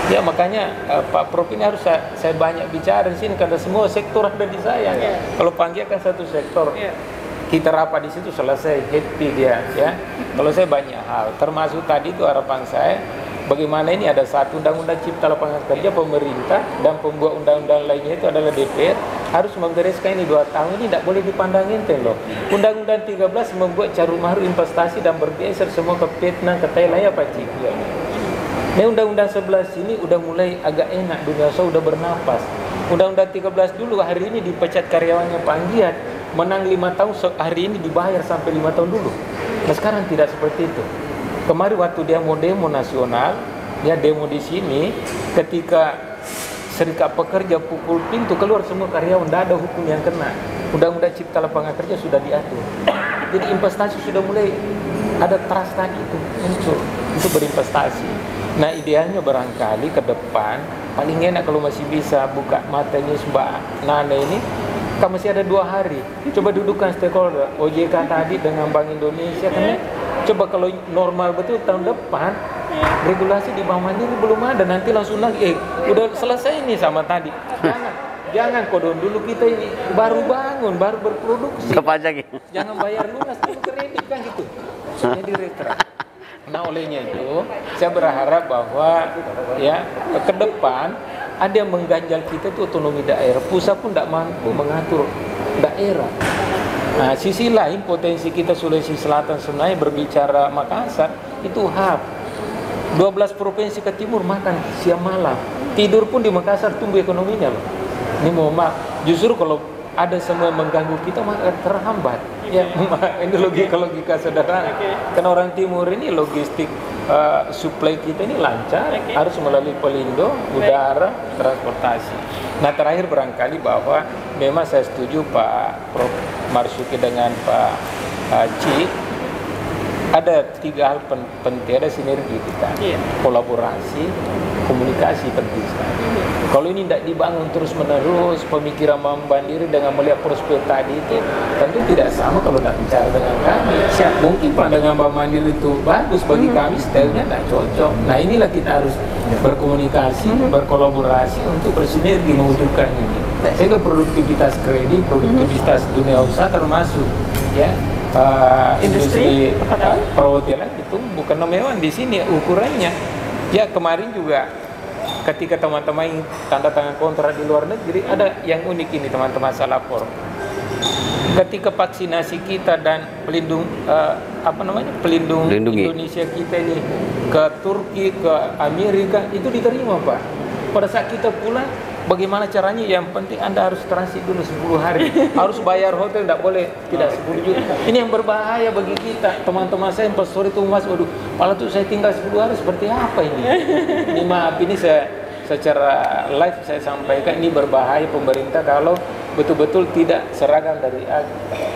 E: Ya makanya Pak Prof ini harus saya banyak bicara di sini karena semua sektor ada di saya. Kalau Panggia kan satu sektor. Kita rapat di situ selesai, happy dia, ya. Kalau saya banyak hal, termasuk tadi itu harapan saya, bagaimana ini ada satu undang-undang cipta lapangan kerja pemerintah dan pembuat undang-undang lainnya itu adalah DPR harus membereskan ini 2 tahun ini tidak boleh dipandang enteng loh. Undang-undang 13 membuat caru maru investasi dan bergeser semua ke Vietnam, ke Thailand ya Pak Cik. Nah undang-undang 11 ini udah mulai agak enak, dunia usaha udah bernapas. Undang-undang 13 dulu hari ini dipecat karyawannya Pak Anggiat, menang 5 tahun hari ini dibayar sampai 5 tahun dulu. Nah sekarang tidak seperti itu. Kemarin waktu dia mau demo nasional, dia demo di sini, ketika serikat pekerja pukul pintu keluar semua karyawan, tidak ada hukum yang kena. Undang-undang cipta lapangan kerja sudah diatur. Jadi investasi sudah mulai ada trust tadi itu muncul untuk berinvestasi. Nah idealnya barangkali ke depan paling enak kalau masih bisa buka matanya Mbak Nana ini. Kan masih ada 2 hari. Coba dudukkan stakeholder OJK tadi dengan Bank Indonesia kan. Coba kalau normal betul tahun depan regulasi di Bank Mandiri belum ada, nanti langsung lagi udah selesai nih sama tadi. Jangan kodon dulu, kita ini baru bangun, baru berproduksi.
F: Pajak ya.
E: Jangan bayar lunas dulu kredit kan gitu. Jadi retro. Nah olehnya itu saya berharap bahwa ya ke depan ada yang mengganjal kita itu otonomi daerah. Pusat pun tidak mampu mengatur daerah. Nah, sisi lain potensi kita Sulawesi Selatan sebenarnya berbicara Makassar itu hub. 12 provinsi ke timur makan siang malam. Tidur pun di Makassar tumbuh ekonominya loh. Ini mohon maaf, justru kalau ada semua yang mengganggu kita maka terhambat. Ya, ini logika sederhana. Karena orang timur ini logistik supply kita ini lancar, harus melalui Pelindo, udara, transportasi. Nah terakhir barangkali bahwa memang saya setuju Pak Prof Marsudi dengan Pak Ci, ada 3 hal penting, ada sinergi kita, kolaborasi, komunikasi penting sekali. Kalau ini tidak dibangun terus-menerus, pemikiran Mandiri dengan melihat prospek tadi itu tentu tidak sama kalau tidak bicara dengan kami. Mungkin pandangan Bank Mandiri itu bagus bagi kami, stylenya tidak cocok. Nah inilah kita harus berkomunikasi, berkolaborasi untuk bersinergi mewujudkan ini. Sehingga produktivitas kredit, produktivitas dunia usaha termasuk ya. Industri perhotelan itu bukan nomewan di sini ukurannya. Ya kemarin juga ketika teman-teman tanda tangan kontrak di luar negeri ada yang unik ini teman-teman saya lapor. Ketika vaksinasi kita dan pelindung pelindung Indonesia kita ini ke Turki, ke Amerika itu diterima Pak. Pada saat kita pulang bagaimana caranya? Yang penting Anda harus transit dulu 10 hari. Harus bayar hotel, tidak boleh tidak 10 juta. Ini yang berbahaya bagi kita. Teman-teman saya investor itu Mas, waduh, malah tuh saya tinggal 10 hari seperti apa ini? Ini maaf, ini secara live saya sampaikan ini berbahaya pemerintah kalau betul-betul tidak seragam dari A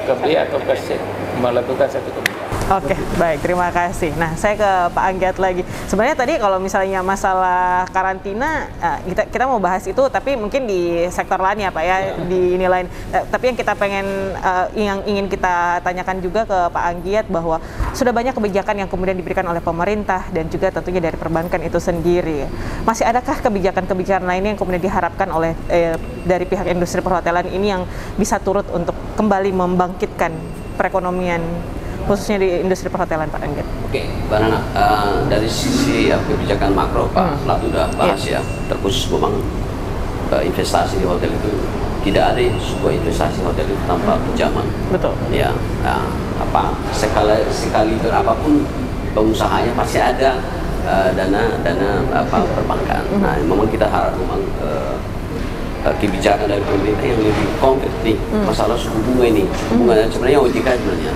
E: ke B atau ke C melakukan satu kebijakan.
A: Oke, baik, terima kasih. Nah, saya ke Pak Anggiat lagi. Sebenarnya tadi kalau misalnya masalah karantina, kita mau bahas itu, tapi mungkin di sektor lain ya Pak ya, di ini lain. Tapi yang kita pengen, yang ingin kita tanyakan juga ke Pak Anggiat bahwa sudah banyak kebijakan yang kemudian diberikan oleh pemerintah dan juga tentunya dari perbankan itu sendiri. Masih adakah kebijakan-kebijakan lainnya yang kemudian diharapkan oleh dari pihak industri perhotelan ini yang bisa turut untuk kembali membangkitkan perekonomian khususnya di industri perhotelan, Pak Anggiat?
F: Oke, Mbak Nana, dari sisi kebijakan makro Pak Lat sudah bahas ya, terkhusus memang investasi di hotel itu tidak ada sebuah investasi hotel itu tanpa pinjaman.
A: Betul.
F: Ya, sekali berapapun pengusahanya pasti ada dana perbankan. Nah, memang kita harap memang kebijakan dari pemerintah yang lebih konkret nih masalah suku bunga ini. Suku bunga sebenarnya OJK sebenarnya,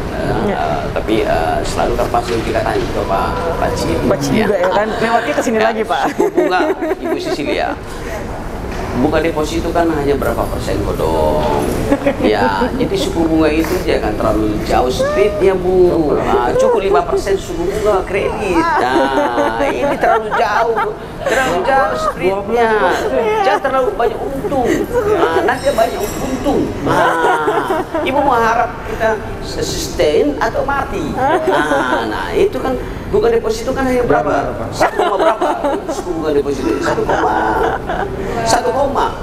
F: tapi selalu kan pasti OJK tanya ke Pak Paci
A: juga ya kan, lewatnya ke sini lagi Pak.
F: Suku bunga Ibu Cecilia, bunga deposito kan hanya berapa persen kok dong. Ya, jadi suku bunga itu jangan terlalu jauh spreadnya Bu. Cukup 5% suku bunga kredit. Nah, ini terlalu jauh spreadnya. Jangan terlalu banyak untung. Nanti banyak untung. Ibu mau harap kita sustain atau mati. Nah, itu kan bunga deposito kan hanya berapa? 1, berapa? Suku bunga deposito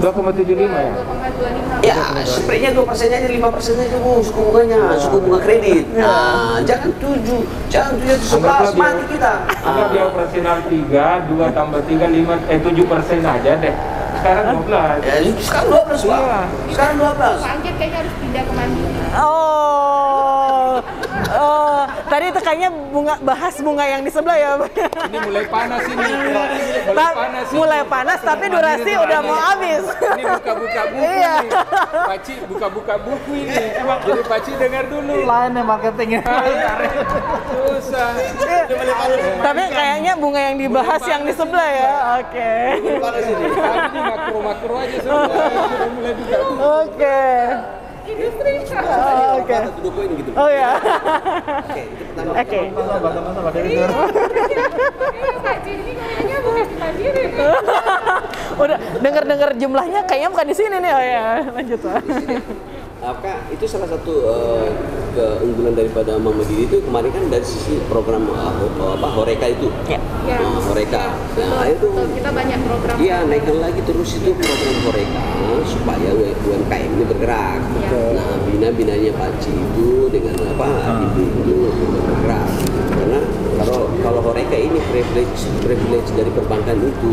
E: 2,75 ya?
F: Ya, spreadnya 2% aja, 5% aja Bu, suku bunganya, suku bunga kredit. Jangan 7, jangan 11, mati kita.
E: Anggap dia operasional 3, 2 tambah 3, 7% aja deh. Sekarang 12.
F: Sekarang 12 Pak. Sekarang 12.
D: Pak Anggiat kayaknya harus pindah ke Mandiri.
A: Tadi itu kayaknya bahas bunga yang di sebelah ya.
E: Ini mulai panas ini.
A: Mulai panas tapi durasi udah mau habis.
E: Ini buka-buka buku nih. Paci buka-buka buku ini. Jadi Paci dengar dulu.
C: Lainnya marketingnya.
E: Susah.
A: Tapi kayaknya bunga yang dibahas yang di sebelah ya. Oke.
E: Ini makro-makro aja sudah mulai buka.
A: Oke.
D: Industri.
A: Oke.
F: Gitu.
A: Oh ya. Oke.
D: Paci ini kayaknya bukan di Mandiri nih.
A: Udah dengar jumlahnya kayaknya bukan di sini nih. Oh ya, lanjut Pak.
F: Apakah itu salah satu keunggulan daripada Mandiri itu kemarin kan dari sisi program Horeca itu.
A: Ya.
F: Horeca. Nah, itu
D: Kita banyak program.
F: iya, naikkan lagi terus itu program Horeca supaya UMKM ini bergerak. Nah, bina-binanya Paci itu dengan itu bergerak. Karena kalau Horeca ini privilege dari perbankan itu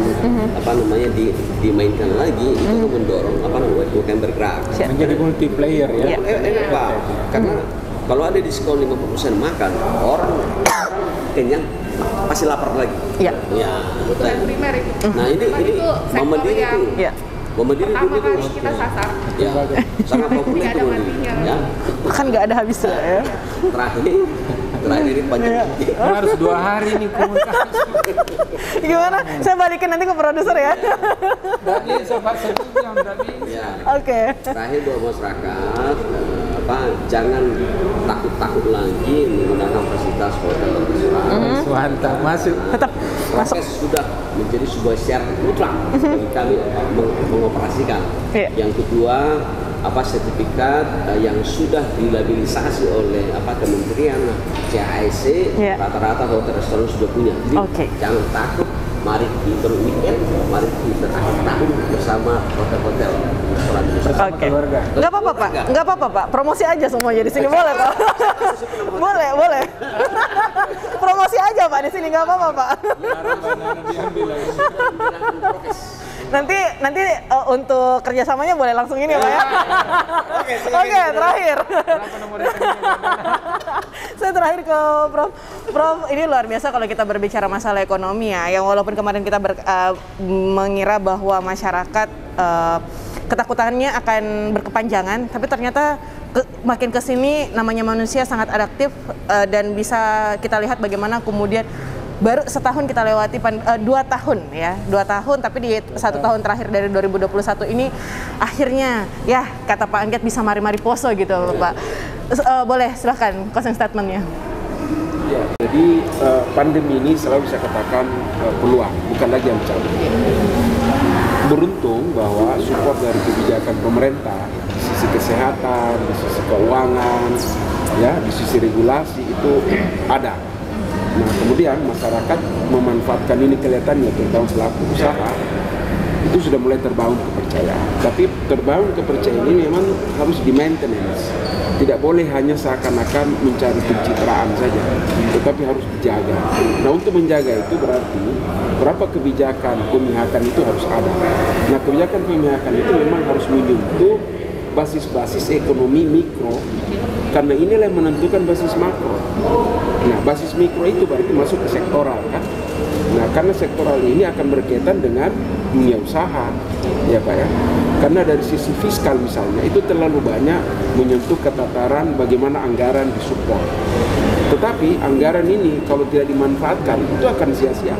F: dimainkan lagi, itu mendorong UMKM bergerak.
E: Menjadi multiplayer ya.
F: Pak, karena kalau ada diskon 50% makan, orang kenyang pasti lapar lagi.
A: Iya.
F: Ya.
D: Primer itu.
F: Nah, ini Mandiri itu.
A: Iya.
F: Mandiri
D: Pertama
F: itu
D: kali kita sasar.
F: ya, sangat populer
D: Nggak
F: itu
D: ada
F: Mandiri.
D: matinya.
F: Ya.
A: Kan nggak ada habisnya ya.
F: Terakhir ini panjang.
E: Harus 2 hari nih komunikasi.
A: Gimana? Saya balikin nanti ke produser ya.
E: Tadi sempat sebutnya tadi.
F: Ya.
A: Oke.
F: Terakhir buat masyarakat, jangan takut-takut lagi menggunakan fasilitas hotel restoran.
E: Mantap, masuk.
A: Tetap masuk.
F: Prokes sudah menjadi sebuah syarat mutlak bagi kami mengoperasikan.
A: Iya.
F: Yang kedua, sertifikat yang sudah dilabilisasi oleh Kementerian CAIC, rata-rata hotel restoran sudah punya. Jadi jangan takut. Mari kita weekend, mari kita akhir tahun bersama hotel-hotel restoran.
A: Oke. Nggak apa-apa Pak, nggak apa-apa Pak. Promosi aja semuanya di sini boleh Pak. boleh. Promosi aja Pak di sini nggak apa-apa Pak. Nanti untuk kerjasamanya boleh langsung ini ya Pak ya. Oke, terakhir. Saya terakhir ke Prof. Prof, ini luar biasa kalau kita berbicara masalah ekonomi ya. Yang walaupun kemarin kita mengira bahwa masyarakat ketakutannya akan berkepanjangan, tapi ternyata makin kesini namanya manusia sangat adaptif, dan bisa kita lihat bagaimana kemudian baru setahun kita lewati 2 tahun ya, 2 tahun, tapi di 1 tahun terakhir dari 2021 ini akhirnya ya kata Pak Angget bisa mari-mari poso gitu Pak. Boleh silahkan closing statementnya.
B: Ya, jadi pandemi ini selalu saya katakan peluang, bukan lagi ancaman. Beruntung bahwa support dari kebijakan pemerintah di sisi kesehatan, di sisi keuangan, ya, di sisi regulasi itu ada. Nah, kemudian masyarakat memanfaatkan ini kelihatannya, terutama pelaku usaha, itu sudah mulai terbangun kepercayaan. Tapi terbangun kepercayaan ini memang harus di maintenance. Tidak boleh hanya seakan-akan mencari pencitraan saja, tetapi harus dijaga. Nah, untuk menjaga itu berarti berapa kebijakan pemihakan itu harus ada. Nah, kebijakan pemihakan itu memang harus menyentuh basis-basis ekonomi mikro, karena inilah yang menentukan basis makro. Nah, basis mikro itu berarti masuk ke sektoral kan. Nah, karena sektoral ini akan berkaitan dengan dunia usaha, ya Pak ya. Karena dari sisi fiskal misalnya, itu terlalu banyak menyentuh ketataran bagaimana anggaran disupport. Tetapi anggaran ini kalau tidak dimanfaatkan, itu akan sia-sia.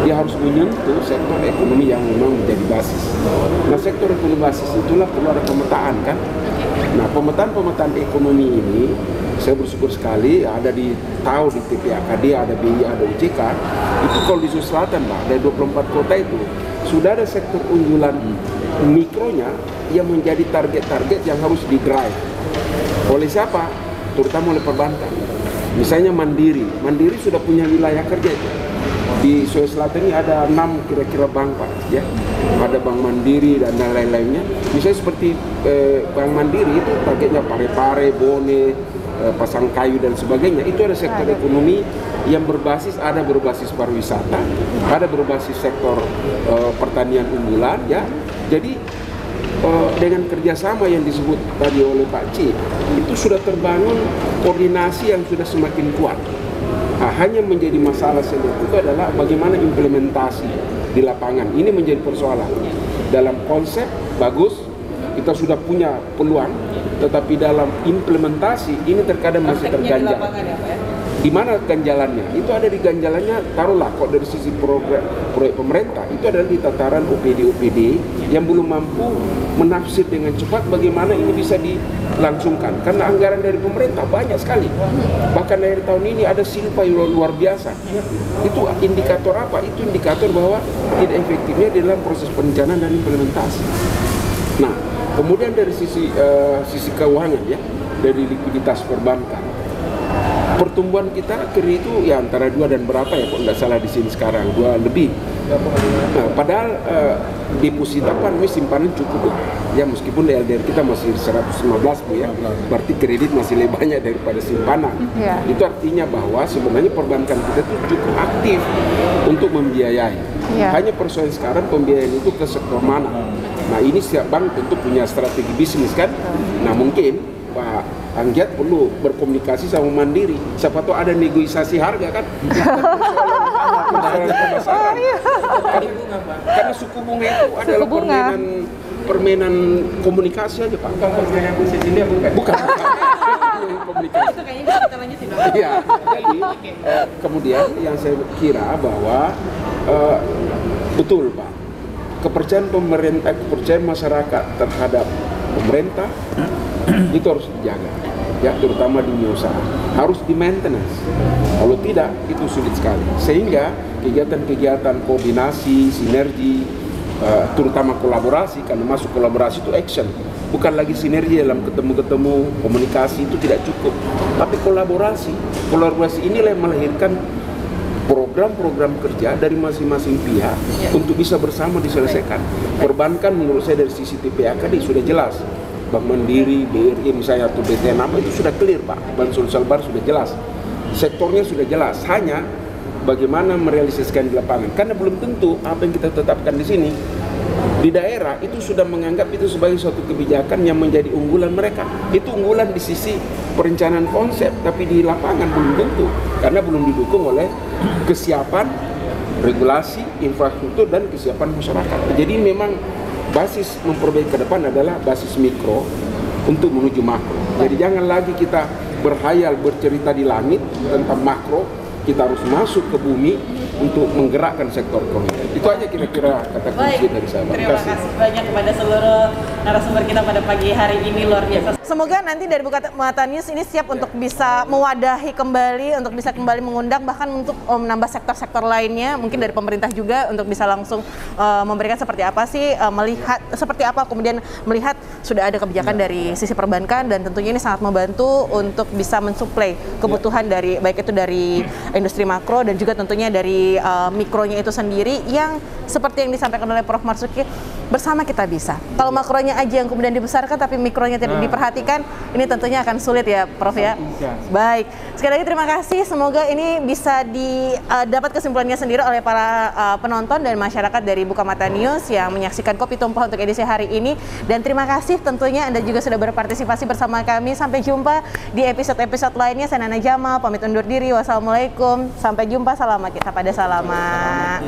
B: Dia harus menyentuh sektor ekonomi yang memang menjadi basis. Nah, sektor ekonomi basis itulah perlu ada pemetaan kan. Nah, pemetaan ekonomi ini saya bersyukur sekali ada di TPAKD, ada BI, ada OJK. Itu kalau di Sulawesi Selatan Pak, dari 24 kota itu sudah ada sektor unggulan mikronya yang menjadi target-target yang harus di-drive. Oleh siapa? Terutama oleh perbankan. Misalnya Mandiri sudah punya wilayah kerja itu. Di Sulawesi Selatan ini ada 6 kira-kira bank Pak, ya. Ada Bank Mandiri dan lain-lainnya. Misalnya seperti Bank Mandiri itu targetnya Pare-Pare, Bone, Pasangkayu dan sebagainya. Itu ada sektor ekonomi yang berbasis pariwisata, ada berbasis sektor pertanian unggulan, ya. Jadi dengan kerjasama yang disebut tadi oleh Pak C, itu sudah terbangun koordinasi yang sudah semakin kuat. Nah, hanya menjadi masalah itu adalah bagaimana implementasi di lapangan. Ini menjadi persoalan. Dalam konsep bagus, kita sudah punya peluang, tetapi dalam implementasi ini terkadang masih terganjal. Di mana ganjalannya? Itu ada di ganjalannya, taruhlah kok dari sisi proyek pemerintah, itu adalah di tataran OPD yang belum mampu menafsir dengan cepat bagaimana ini bisa dilangsungkan. Karena anggaran dari pemerintah banyak sekali. Bahkan dari tahun ini ada silpa yang luar biasa. Itu indikator apa? Itu indikator bahwa tidak efektifnya di dalam proses perencanaan dan implementasi. Nah, kemudian dari sisi keuangan ya, dari likuiditas perbankan. Pertumbuhan kita akhir itu ya antara 2 dan berapa ya, kok nggak salah di sini sekarang 2 lebih. Nah, padahal deposita ini simpanan cukup lah. Ya meskipun LDR kita masih 115 Bu ya, berarti kredit masih lebih banyak daripada simpanan. Itu artinya bahwa sebenarnya perbankan kita itu cukup aktif untuk membiayai. Hanya persoalan sekarang pembiayaan itu ke sektor mana. Nah, ini setiap bank tentu punya strategi bisnis kan. Nah, mungkin Pak Angget perlu berkomunikasi sama Mandiri. Siapa tahu ada negosiasi harga kan? Karena suku bunga itu adalah permainan komunikasi aja Pak.
E: Permainan bisnis ini bukan.
B: Komunikasi.
A: Itu kayaknya bisa kita lanjutin.
B: Iya. Jadi kemudian yang saya kira bahwa betul Pak, kepercayaan pemerintah, kepercayaan masyarakat terhadap pemerintah itu harus dijaga, ya, terutama di dunia usaha harus di maintenance. Kalau tidak itu sulit sekali. Sehingga kegiatan-kegiatan koordinasi, sinergi, terutama kolaborasi, karena masuk kolaborasi itu action, bukan lagi sinergi dalam ketemu-ketemu komunikasi itu tidak cukup, tapi kolaborasi inilah yang melahirkan program-program kerja dari masing-masing pihak untuk bisa bersama diselesaikan. Perbankan menurut saya dari sisi TPAKD sudah jelas. Bank Mandiri, BRI misalnya atau BTN apa itu sudah clear Pak. Bank Sulselbar sudah jelas. Sektornya sudah jelas. Hanya bagaimana merealisasikan di lapangan. Karena belum tentu apa yang kita tetapkan di sini di daerah itu sudah menganggap itu sebagai suatu kebijakan yang menjadi unggulan mereka. Itu unggulan di sisi perencanaan konsep, tapi di lapangan belum tentu karena belum didukung oleh kesiapan regulasi, infrastruktur dan kesiapan masyarakat. Jadi memang basis memperbaiki ke depan adalah basis mikro untuk menuju makro. Jadi jangan lagi kita berhayal bercerita di langit tentang makro, kita harus masuk ke bumi untuk menggerakkan sektor ekonomi. Itu aja kira-kira kata kunci dari saya.
A: Terima kasih banyak kepada seluruh narasumber kita pada pagi hari ini, luar biasa. Semoga nanti dari Bukalapak News ini siap untuk bisa mewadahi kembali, untuk bisa kembali mengundang, bahkan untuk menambah sektor-sektor lainnya, mungkin dari pemerintah juga untuk bisa langsung memberikan seperti apa sih, melihat seperti apa, kemudian melihat sudah ada kebijakan dari sisi perbankan, dan tentunya ini sangat membantu untuk bisa mensuplai kebutuhan dari baik itu dari industri makro dan juga tentunya dari mikronya itu sendiri, yang seperti yang disampaikan oleh Prof. Marzuki, bersama kita bisa. Kalau makronya aja yang kemudian dibesarkan tapi mikronya tidak diperhatikan, ini tentunya akan sulit ya Prof ya. Baik, sekali lagi terima kasih, semoga ini bisa didapat kesimpulannya sendiri oleh para penonton dan masyarakat dari Bukalapak News yang menyaksikan Kopi Tumpah untuk edisi hari ini, dan terima kasih tentunya Anda juga sudah berpartisipasi bersama kami. Sampai jumpa di episode-episode lainnya. Saya Nana Jamal pamit undur diri. Wassalamualaikum, sampai jumpa, salam kita pada salama.